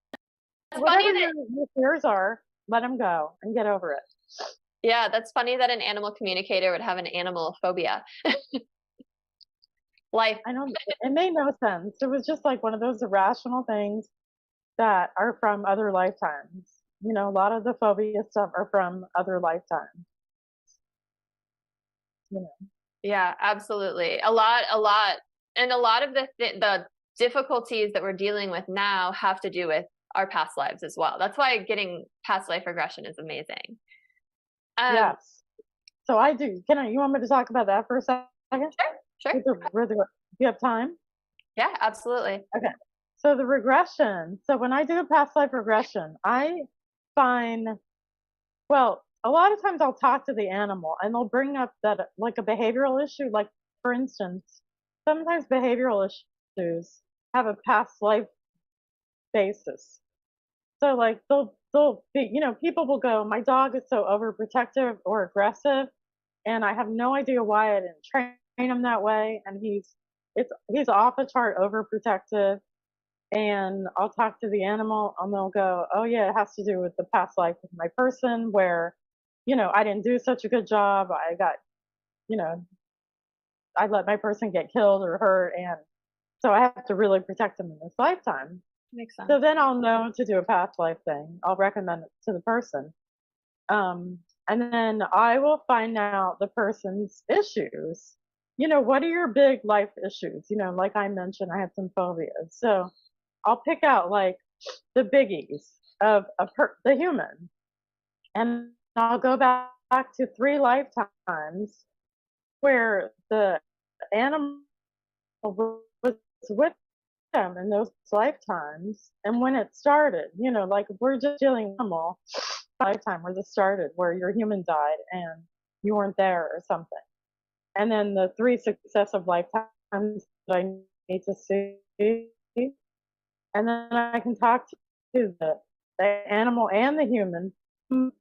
whatever funny that, your fears are, let them go and get over it. yeah, that's funny that an animal communicator would have an animal phobia. Life. I don't, it made no sense. It was just like one of those irrational things that are from other lifetimes. A lot of the phobia stuff are from other lifetimes. Yeah, absolutely. A lot. And a lot of the difficulties that we're dealing with now have to do with our past lives as well. That's why getting past life regression is amazing. Yes. So I do. You want me to talk about that for a second? Sure. Do you have time? Yeah, absolutely. Okay. So the regression. So when I do a past life regression, I find, well, a lot of times I'll talk to the animal and they'll bring up that like a behavioral issue. Like for instance, sometimes behavioral issues have a past life basis. So like they'll be, people will go, my dog is so overprotective or aggressive, and I have no idea why I didn't train him that way, and he's off the chart overprotective, and I'll talk to the animal, and they'll go, oh yeah, it has to do with the past life of my person where, I didn't do such a good job. I got, you know, I let my person get killed or hurt, and so I have to really protect them in this lifetime. Makes sense. So then I'll know to do a past life thing. I'll recommend it to the person. And then I will find out the person's issues. What are your big life issues? Like I mentioned, I had some phobias. So I'll pick out like the biggies of the human. And I'll go back to 3 lifetimes where the animal was with them in those lifetimes and when it started, like we're just dealing normal lifetime where this started, where your human died and you weren't there or something. And then the 3 successive lifetimes that I need to see. And then I can talk to the animal and the human from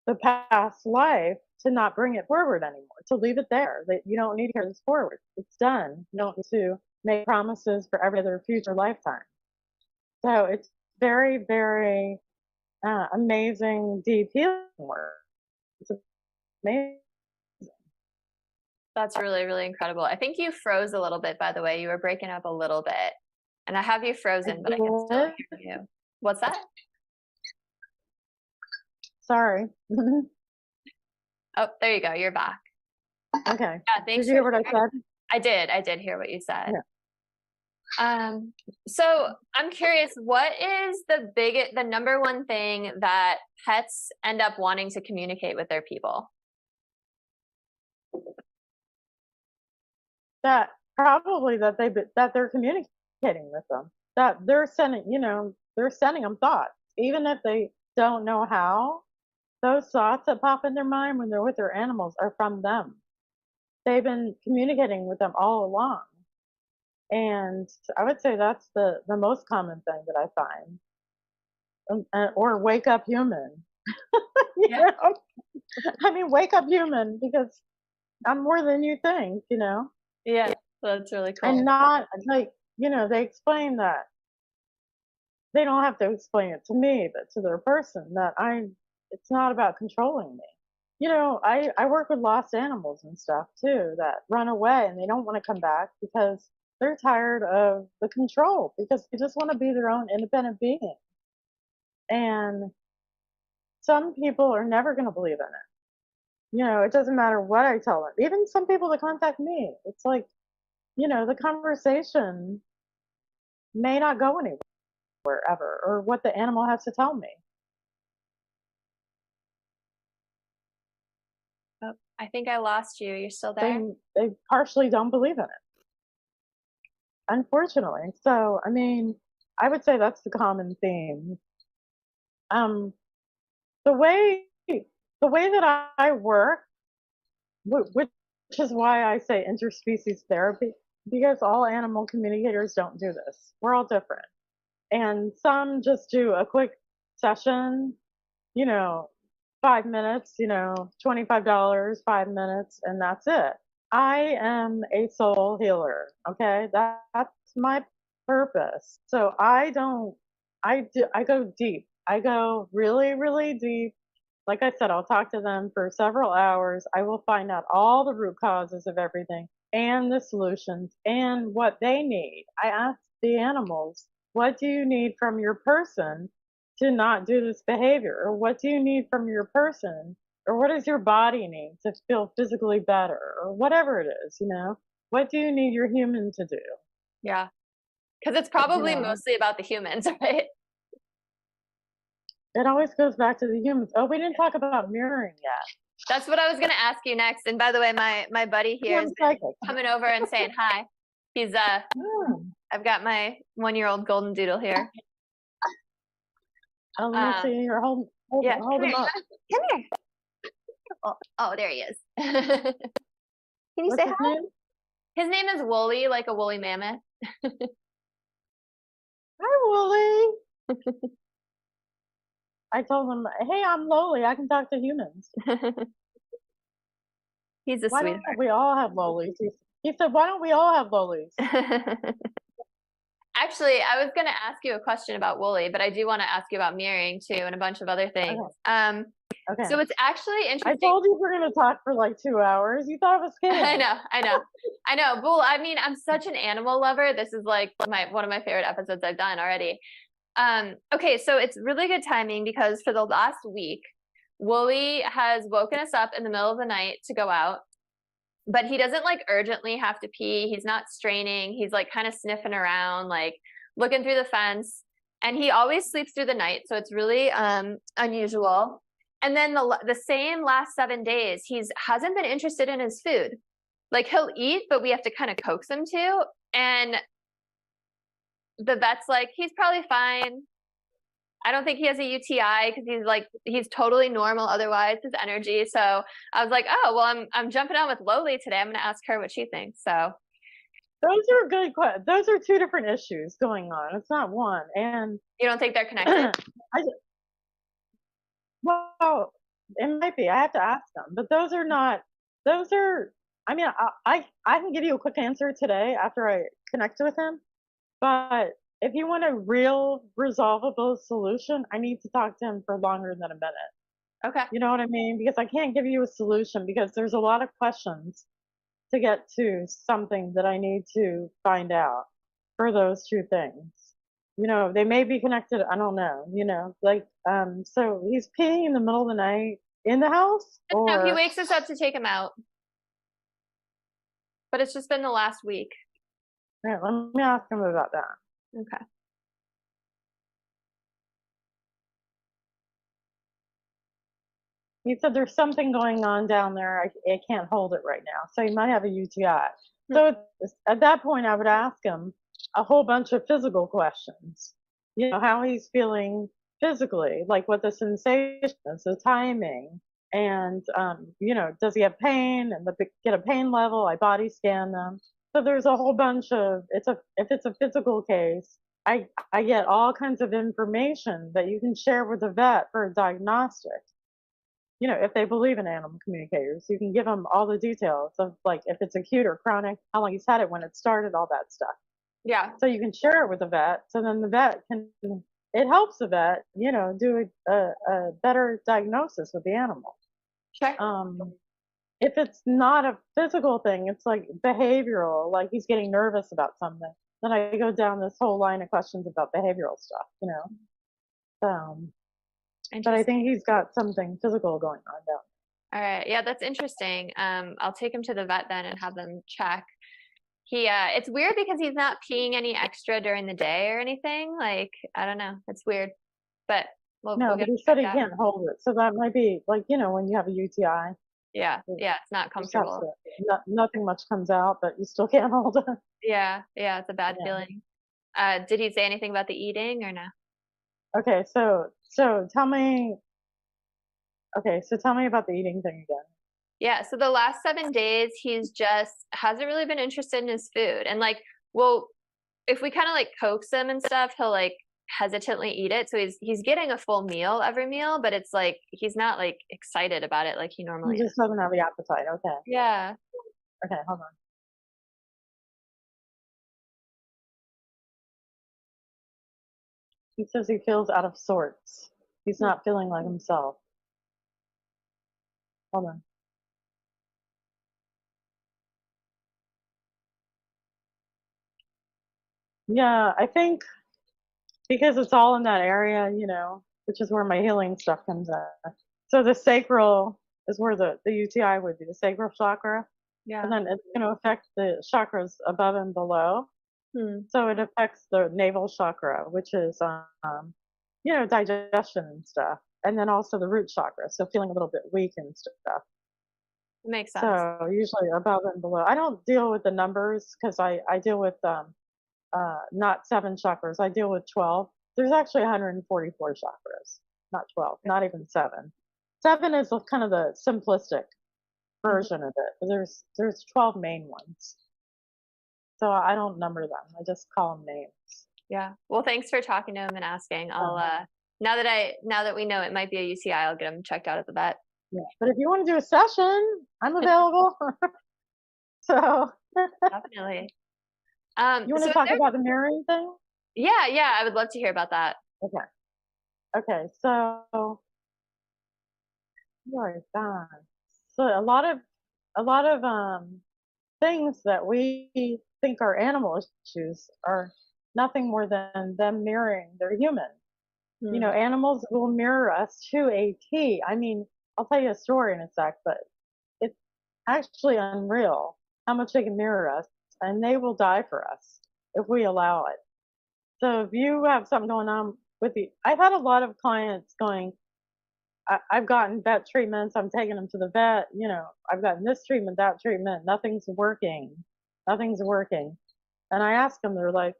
the past life to not bring it forward anymore, to leave it there. That you don't need to carry this forward. It's done. You don't need to make promises for every other future lifetime. So it's very, very amazing, deep healing work. It's amazing. That's really, really incredible. I think you froze a little bit, by the way. You were breaking up a little bit. And I have you frozen, but I can still hear you. What's that? Sorry. Oh, there you go. You're back. Okay. Yeah, thanks. Did you hear what I said? I did. I did hear what you said. Yeah. So I'm curious, what is the number one thing that pets end up wanting to communicate with their people? That probably that they're communicating with them. That they're sending them thoughts, even if they don't know how. Those thoughts that pop in their mind when they're with their animals are from them. They've been communicating with them all along. And I would say that's the most common thing that I find. Or wake up human. Yeah. I mean, wake up human, because I'm more than you think, Yeah, that's really cool. And not like, they explain that. They don't have to explain it to me, but to their person, that it's not about controlling me. I work with lost animals and stuff too that run away and they don't want to come back because they're tired of the control, because they just want to be their own independent being. And some people are never going to believe in it. It doesn't matter what I tell them. Even some people that contact me, it's like, the conversation may not go anywhere ever, or what the animal has to tell me. Oh, I think I lost you. You're still there? They partially don't believe in it, unfortunately. So, I mean, I would say that's the common theme. The way that I work, which is why I say interspecies therapy, because all animal communicators don't do this. We're all different. And some just do a quick session, 5 minutes, $25, 5 minutes, and that's it. I am a soul healer, okay? That's my purpose. So I go deep. I go really, really deep. Like I said, I'll talk to them for several hours. I will find out all the root causes of everything and the solutions and what they need. I ask the animals, what do you need from your person to not do this behavior? Or what do you need from your person? Or what does your body need to feel physically better? Or whatever it is, What do you need your human to do? Yeah. Because it's probably mostly about the humans, right? It always goes back to the humans. Oh, we didn't talk about mirroring yet. That's what I was going to ask you next. And by the way, my buddy here is coming over and saying hi. He's I've got my 1-year-old golden doodle here. Oh, let me see. You're hold him up. Come here. Oh, there he is. Can you say hi? Name? His name is Loli, like a woolly mammoth. Hi, Wooly. I told him, hey, I'm Loli. I can talk to humans. He's a Why sweetheart. don't we all have Lolis? He said, why don't we all have Lolis? Actually, I was going to ask you a question about Wooly, but I do want to ask you about mirroring too and a bunch of other things. Okay. Okay. So it's actually interesting. I told you we're going to talk for like 2 hours. You thought I was kidding. I know. Well, I mean, I'm such an animal lover. This is like one of my favorite episodes I've done already. Okay, so it's really good timing because for the last week, Wooly has woken us up in the middle of the night to go out, but he doesn't like urgently have to pee. He's not straining. He's like kind of sniffing around, like looking through the fence, and he always sleeps through the night. So it's really unusual. And then the same last 7 days, hasn't been interested in his food. Like he'll eat, but we have to kind of coax him to. And the vet's like, he's probably fine. I don't think he has a UTI because he's totally normal otherwise, his energy. So I was like, oh, well, I'm jumping on with Loli today. I'm going to ask her what she thinks. So those are good questions. Those are two different issues going on. It's not one. And you don't think they're connected? Well, it might be. I have to ask them. But those are not. Those are. I mean, I can give you a quick answer today after I connect with him. But if you want a real resolvable solution, I need to talk to him for longer than a minute. Okay. You know what I mean? Because I can't give you a solution because there's a lot of questions to get to something that I need to find out for those two things. You know, they may be connected. I don't know, you know, like, so he's peeing in the middle of the night in the house? No, he wakes us up to take him out. But it's just been the last week. All right, let me ask him about that. Okay. He said there's something going on down there. I can't hold it right now. So he might have a UTI. So at that point, I would ask him a whole bunch of physical questions. You know, how he's feeling physically, like what the sensation is, the timing, and, you know, does he have pain? And get a pain level. I body scan them. So there's a whole bunch of, if it's a physical case, I get all kinds of information that you can share with the vet for a diagnostic. You know, if they believe in animal communicators, you can give them all the details of like if it's acute or chronic, how long he's had it, when it started, all that stuff. Yeah. So you can share it with the vet. So then the vet it helps the vet, you know, do a better diagnosis with the animal. Sure. If it's not a physical thing, it's like behavioral, like he's getting nervous about something. Then I go down this whole line of questions about behavioral stuff, you know. But I think he's got something physical going on down there. All right. Yeah, that's interesting. I'll take him to the vet then and have them check. It's weird because he's not peeing any extra during the day or anything. Like, I don't know. It's weird. But but he said he can't hold it. So that might be like, you know, when you have a UTI. Yeah. Yeah. It's not comfortable. Nothing much comes out, but you still can't hold it. Yeah. Yeah. It's a bad feeling. Did he say anything about the eating or no? Okay. So tell me about the eating thing again. Yeah. So the last 7 days, he's just hasn't really been interested in his food. And like, well, if we kind of like coax him and stuff, he'll like hesitantly eat it. So he's getting a full meal every meal, but it's like he's not like excited about it like he normally is. He just doesn't have the appetite. Okay. Yeah. Okay, hold on. He says he feels out of sorts. He's not feeling like himself. Hold on. Yeah, I think because it's all in that area, you know, which is where my healing stuff comes in. So the sacral is where the UTI would be, the sacral chakra. Yeah. And then it's going to affect the chakras above and below. So it affects the navel chakra, which is, you know, digestion and stuff. And then also the root chakra, so feeling a little bit weak and stuff. Makes sense. So usually above and below. I don't deal with the numbers because I deal with not 7 chakras. I deal with 12. There's actually 144 chakras, not 12, not even 7. 7 is kind of the simplistic version of it. There's 12 main ones. So I don't number them. I just call them names. Yeah. Well, thanks for talking to him and asking. I'll now that we know it might be a UTI, I'll get him checked out at the vet. Yeah. But if you want to do a session, I'm available. So definitely. You want to talk about the mirroring thing? Yeah, I would love to hear about that. Okay. Okay. So, what is that? So a lot of things that we think are animal issues are nothing more than them mirroring their human. You know, Hmm. animals will mirror us to a T. I mean, I'll tell you a story in a sec, but it's actually unreal how much they can mirror us, and they will die for us if we allow it. So if you have something going on with you, I've had a lot of clients going, I've gotten vet treatments, I'm taking them to the vet, you know, I've gotten this treatment, that treatment, nothing's working. Nothing's working. And I ask them, they're like,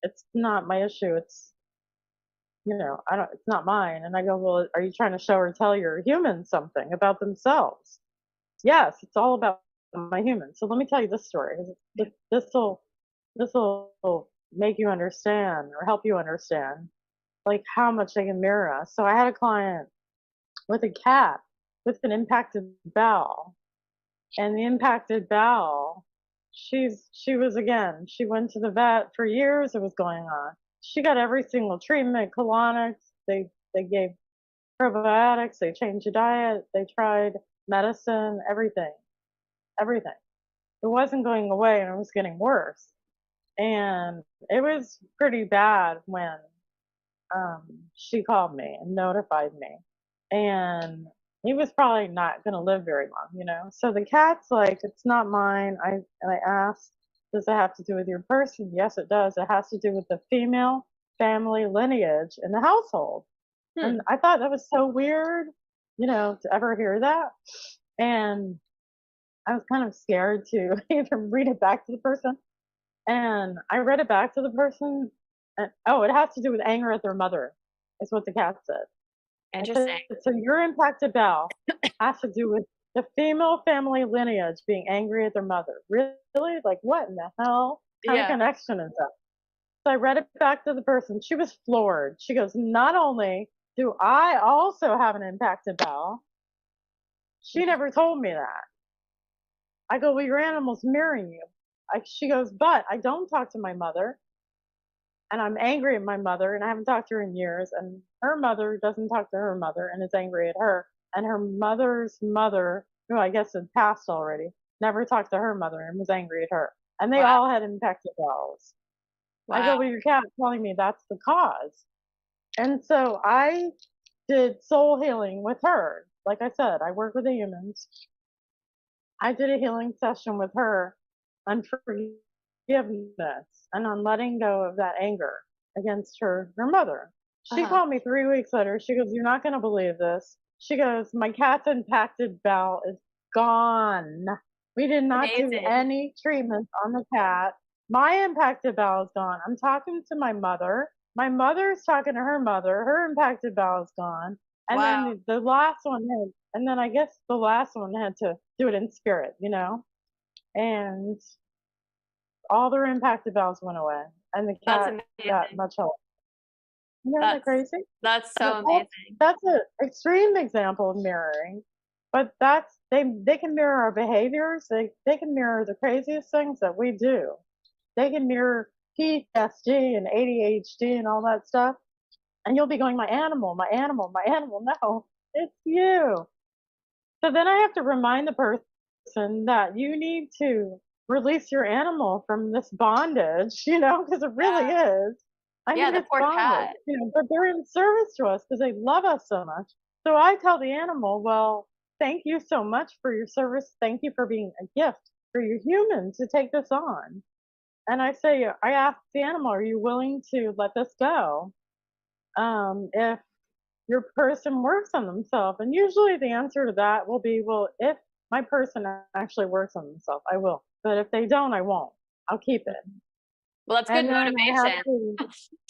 it's not my issue. It's, you know, it's not mine. And I go, well, are you trying to show or tell your humans something about themselves? Yes, it's all about my humans. So let me tell you this story. This will make you understand or help you understand like how much they can mirror us. So I had a client with a cat with an impacted bowel, and the impacted bowel, she was again, she went to the vet for years. It was going on. She got every single treatment, colonics. They gave probiotics. They changed the diet. They tried medicine, everything, everything. It wasn't going away, and it was getting worse. And it was pretty bad when she called me and notified me. And he was probably not going to live very long, you know. So the cat's like, it's not mine. I asked, does it have to do with your person? Yes, it does. It has to do with the female family lineage in the household. Hmm. And I thought that was so weird, you know, to ever hear that. And I was kind of scared to even read it back to the person. And I read it back to the person, and oh, it has to do with anger at their mother, is what the cat said. I said, Interesting. so your impacted bowel has to do with the female family lineage being angry at their mother. Really? Like, what in the hell kind of Yeah. connection is that? So I read it back to the person. She was floored. She goes, not only do I also have an impacted bowel, she never told me that. I go, well, your animal's mirroring you. She goes, but I don't talk to my mother, and I'm angry at my mother, and I haven't talked to her in years, and her mother doesn't talk to her mother and is angry at her, and her mother's mother, who I guess had passed already, never talked to her mother and was angry at her, and they Wow. all had impacted bowels. I Wow. go, well, your cat's telling me that's the cause. And so I did soul healing with her. Like I said, I work with the humans. I did a healing session with her on forgiveness and on letting go of that anger against her mother. She Uh-huh. called me 3 weeks later. She goes, you're not going to believe this. She goes, my cat's impacted bowel is gone. We did not do Amazing. any treatments on the cat. My impacted bowel is gone. I'm talking to my mother. My mother's talking to her mother. Her impacted bowel is gone. And Wow. then the last one had, and then I guess the last one had to do it in spirit, you know? And all their impacted bowels went away, and the That's cat got amazing. much help. Isn't that That's crazy? that's And so amazing. that's an extreme example of mirroring, but they can mirror our behaviors. They can mirror the craziest things that we do. They can mirror PTSD and ADHD and all that stuff. And you'll be going, my animal, my animal, my animal. No, it's you. So then I have to remind the person that you need to release your animal from this bondage, you know, because it really Yeah. is. I Yeah, mean, the it's poor bondage, cat. you know, but they're in service to us because they love us so much. So I tell the animal, well, thank you so much for your service. Thank you for being a gift for your human to take this on. And I ask the animal, are you willing to let this go? If your person works on themselves. And usually the answer to that will be, well, if my person actually works on themselves, I will. But if they don't, I won't. I'll keep it. Well, that's good And then motivation.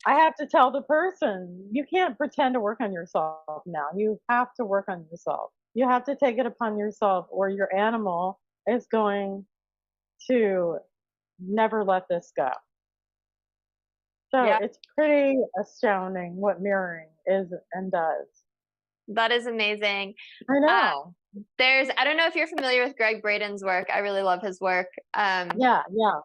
I have to tell the person, you can't pretend to work on yourself now. You have to work on yourself. You have to take it upon yourself, or your animal is going to never let this go. So Yeah, it's pretty astounding what mirroring is and does. that is amazing. I Uh, know. I don't know if you're familiar with Greg Braden's work. I really love his work. Yeah, yeah.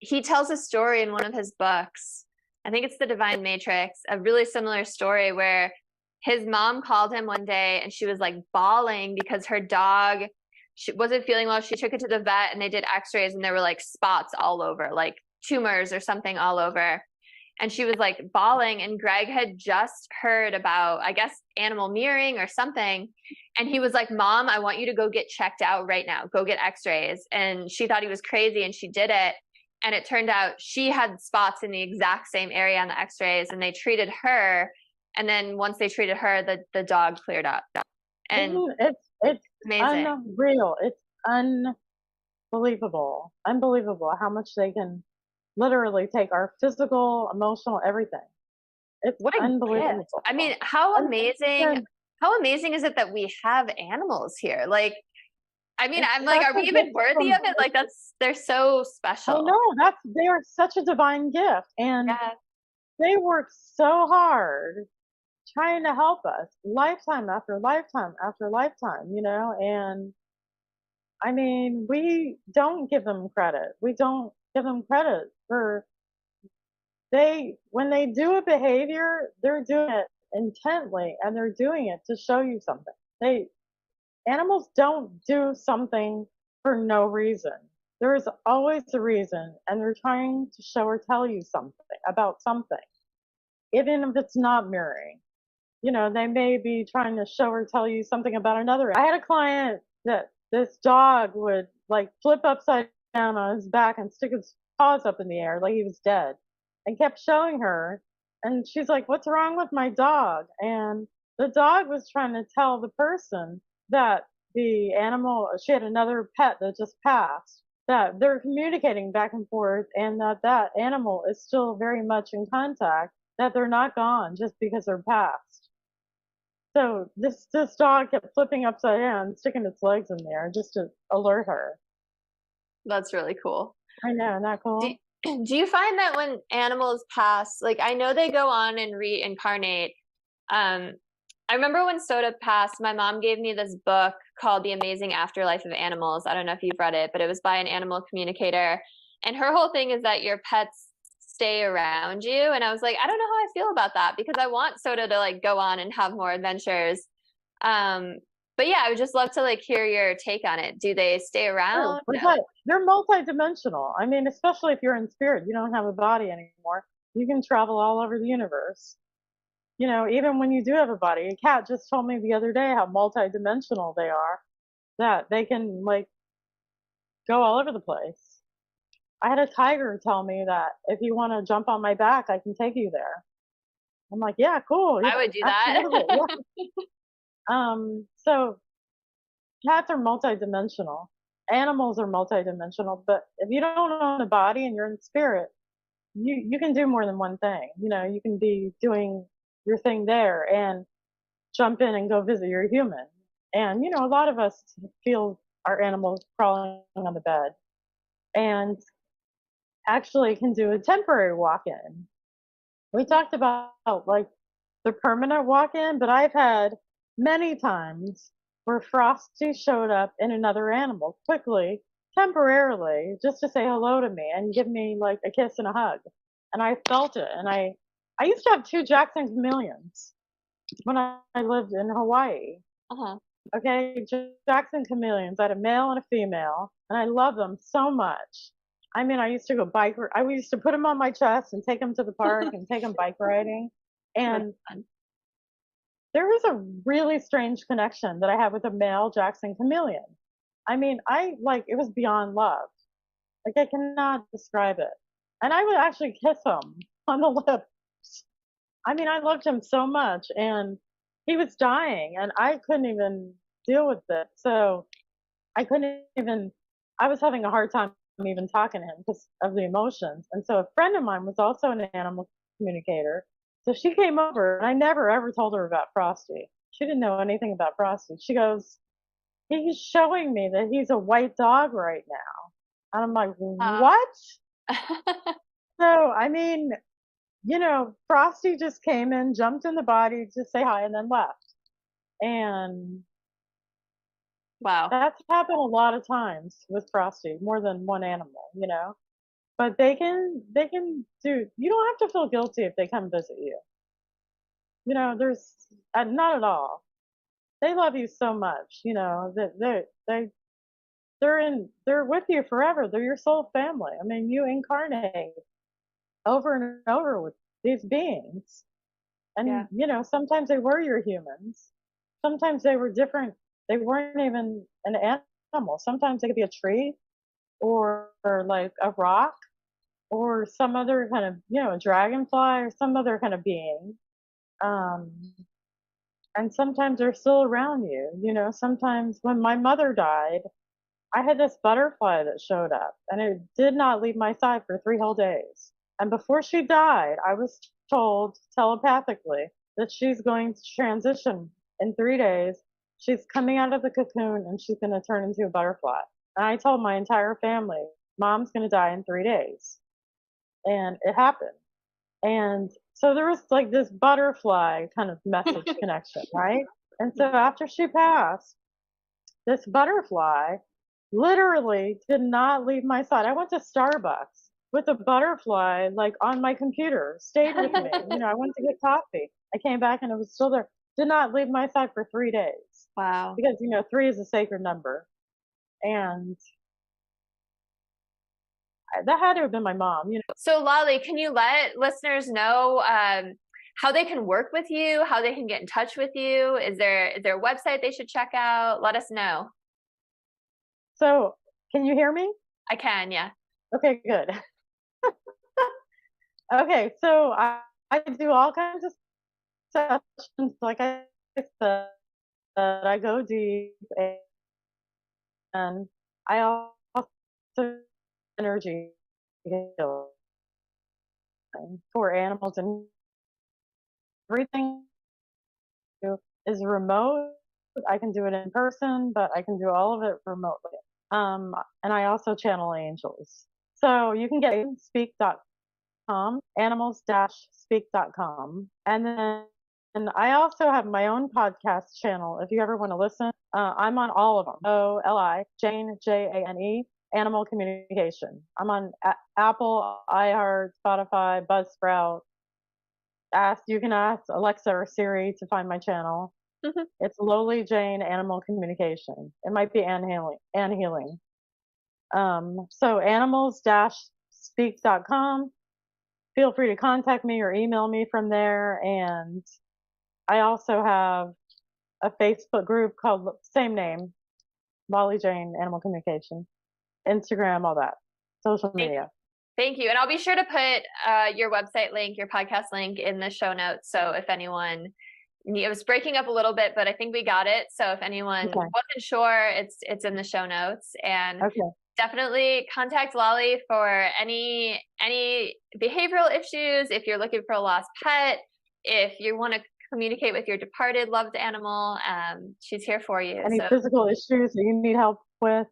He tells a story in one of his books I think it's the Divine Matrix, a really similar story where his mom called him one day and she was like bawling because her dog she wasn't feeling well. She took it to the vet and they did x-rays and there were like spots all over, like tumors or something all over. And she was like bawling, and Greg had just heard about, I guess, animal mirroring or something. And he was like, Mom, I want you to go get checked out right now. Go get x-rays. And she thought he was crazy and she did it. And it turned out she had spots in the exact same area on the x-rays, and they treated her. And then once they treated her, the dog cleared up. And it's amazing. unreal. It's unbelievable. Unbelievable how much they can literally take our physical, emotional, everything. It's What a unbelievable. gift. I mean, how amazing is it that we have animals here? Like, I mean, I'm like, are we even worthy of it? Like, they're so special. I know, they are such a divine gift, and they work so hard trying to help us lifetime after lifetime after lifetime, you know. And I mean, we don't give them credit. We don't give them credit for when they do a behavior, they're doing it intently, and they're doing it to show you something. Animals don't do something for no reason. There is always a reason, and they're trying to show or tell you something about something, even if it's not mirroring. You know, they may be trying to show or tell you something about another. I had a client that this dog would like flip upside down on his back and stick his paws up in the air like he was dead, and kept showing her. And she's like, what's wrong with my dog? And the dog was trying to tell the person that the animal, she had another pet that just passed, that they're communicating back and forth, and that animal is still very much in contact, that they're not gone just because they're passed. So this dog kept flipping upside down, sticking its legs in there just to alert her. That's really cool. I know, isn't that cool? Do you find that when animals pass, like, I know they go on and reincarnate. I remember when Soda passed, my mom gave me this book called The Amazing Afterlife of Animals. I don't know if you've read it, but it was by an animal communicator. And her whole thing is that your pets stay around you. And I was like, I don't know how I feel about that, because I want Soda to like go on and have more adventures. But yeah, I would just love to like hear your take on it. Do they stay around? No. They're multidimensional. I mean, especially if you're in spirit, you don't have a body anymore. You can travel all over the universe. You know, even when you do have a body. A cat just told me the other day how multidimensional they are, that they can like go all over the place. I had a tiger tell me that if you want to jump on my back, I can take you there. I'm like, yeah, cool. Yeah, I would do that. Yeah. So cats are multidimensional. Animals are multidimensional, but if you don't own a body and you're in spirit, you can do more than one thing. You know, you can be doing your thing there and jump in and go visit your human. And, you know, a lot of us feel our animals crawling on the bed, and actually can do a temporary walk-in. We talked about like the permanent walk-in, but I've had many times where Frosty showed up in another animal quickly, temporarily, just to say hello to me and give me like a kiss and a hug. And I felt it. And I used to have 2 Jackson chameleons when I lived in Hawaii. Okay, Jackson chameleons. I had a male and a female, and I love them so much. I mean, I used to go I used to put them on my chest and take them to the park and take them bike riding. And there was a really strange connection that I had with a male Jackson chameleon. I mean, it was beyond love. Like, I cannot describe it. And I would actually kiss him on the lips. I mean, I loved him so much, and he was dying, and I couldn't even deal with it. So I was having a hard time even talking to him because of the emotions. And so a friend of mine was also an animal communicator. So she came over, and I never ever told her about Frosty. She didn't know anything about Frosty. She goes, he's showing me that he's a white dog right now. And I'm like, what? So, I mean, you know, Frosty just came in, jumped in the body to say hi, and then left. And wow, that's happened a lot of times with Frosty, more than one animal, you know. but they can do, you don't have to feel guilty if they come visit you. You know, there's not at all. They love you so much, you know, that they're with you forever. They're your soul family. I mean, you incarnate over and over with these beings. And Yeah. you know, sometimes they were your humans. Sometimes they were different. They weren't even an animal. Sometimes they could be a tree or like a rock or some other kind of, you know, a dragonfly or some other kind of being. Um, and sometimes they're still around you. You know, sometimes when my mother died, I had this butterfly that showed up and it did not leave my side for 3 whole days. And before she died, I was told telepathically that she's going to transition in 3 days. She's coming out of the cocoon and she's going to turn into a butterfly. And I told my entire family, Mom's going to die in 3 days. And it happened. And so there was like this butterfly kind of message connection, right? And so after she passed, this butterfly literally did not leave my side. I went to Starbucks with a butterfly like on my computer, stayed with me. You know, I went to get coffee. I came back and it was still there. Did not leave my side for 3 days. Wow. Because, you know, 3 is a sacred number. And that had to have been my mom, you know. So Loli, can you let listeners know how they can work with you, how they can get in touch with you? Is there a website they should check out? Let us know. So can you hear me? I can, yeah. Okay, good. Okay, so I do all kinds of sessions, like I said, that I go deep, and I also energy healing for animals, and everything is remote. I can do it in person, but I can do all of it remotely. And I also channel angels. So you can get speak.com, animals-speak.com. And then I also have my own podcast channel. If you ever want to listen, I'm on all of them. OLI, Jane, Jane, Animal Communication. I'm on Apple, iHeart, Spotify, Buzzsprout. You can ask Alexa or Siri to find my channel. Mm-hmm. It's Loli Jane Animal Communication. It might be Ann Healing. So animals-speak.com. Feel free to contact me or email me from there. And I also have a Facebook group called same name, Loli Jane Animal Communication. Instagram, all that. Social media. Thank you. And I'll be sure to put your website link, your podcast link in the show notes. So if anyone, it was breaking up a little bit, but I think we got it. So if anyone wasn't sure, it's in the show notes. And definitely contact Loli for any behavioral issues. If you're looking for a lost pet, if you want to communicate with your departed loved animal, she's here for you. Any physical issues that you need help with.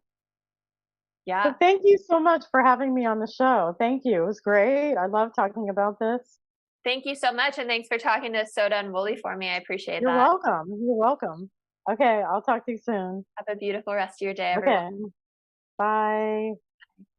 Yeah. So thank you so much for having me on the show. Thank you. It was great. I love talking about this. Thank you so much. And thanks for talking to Soda and Wooly for me. I appreciate that. You're welcome. You're welcome. Okay. I'll talk to you soon. Have a beautiful rest of your day, everyone. Okay. Bye.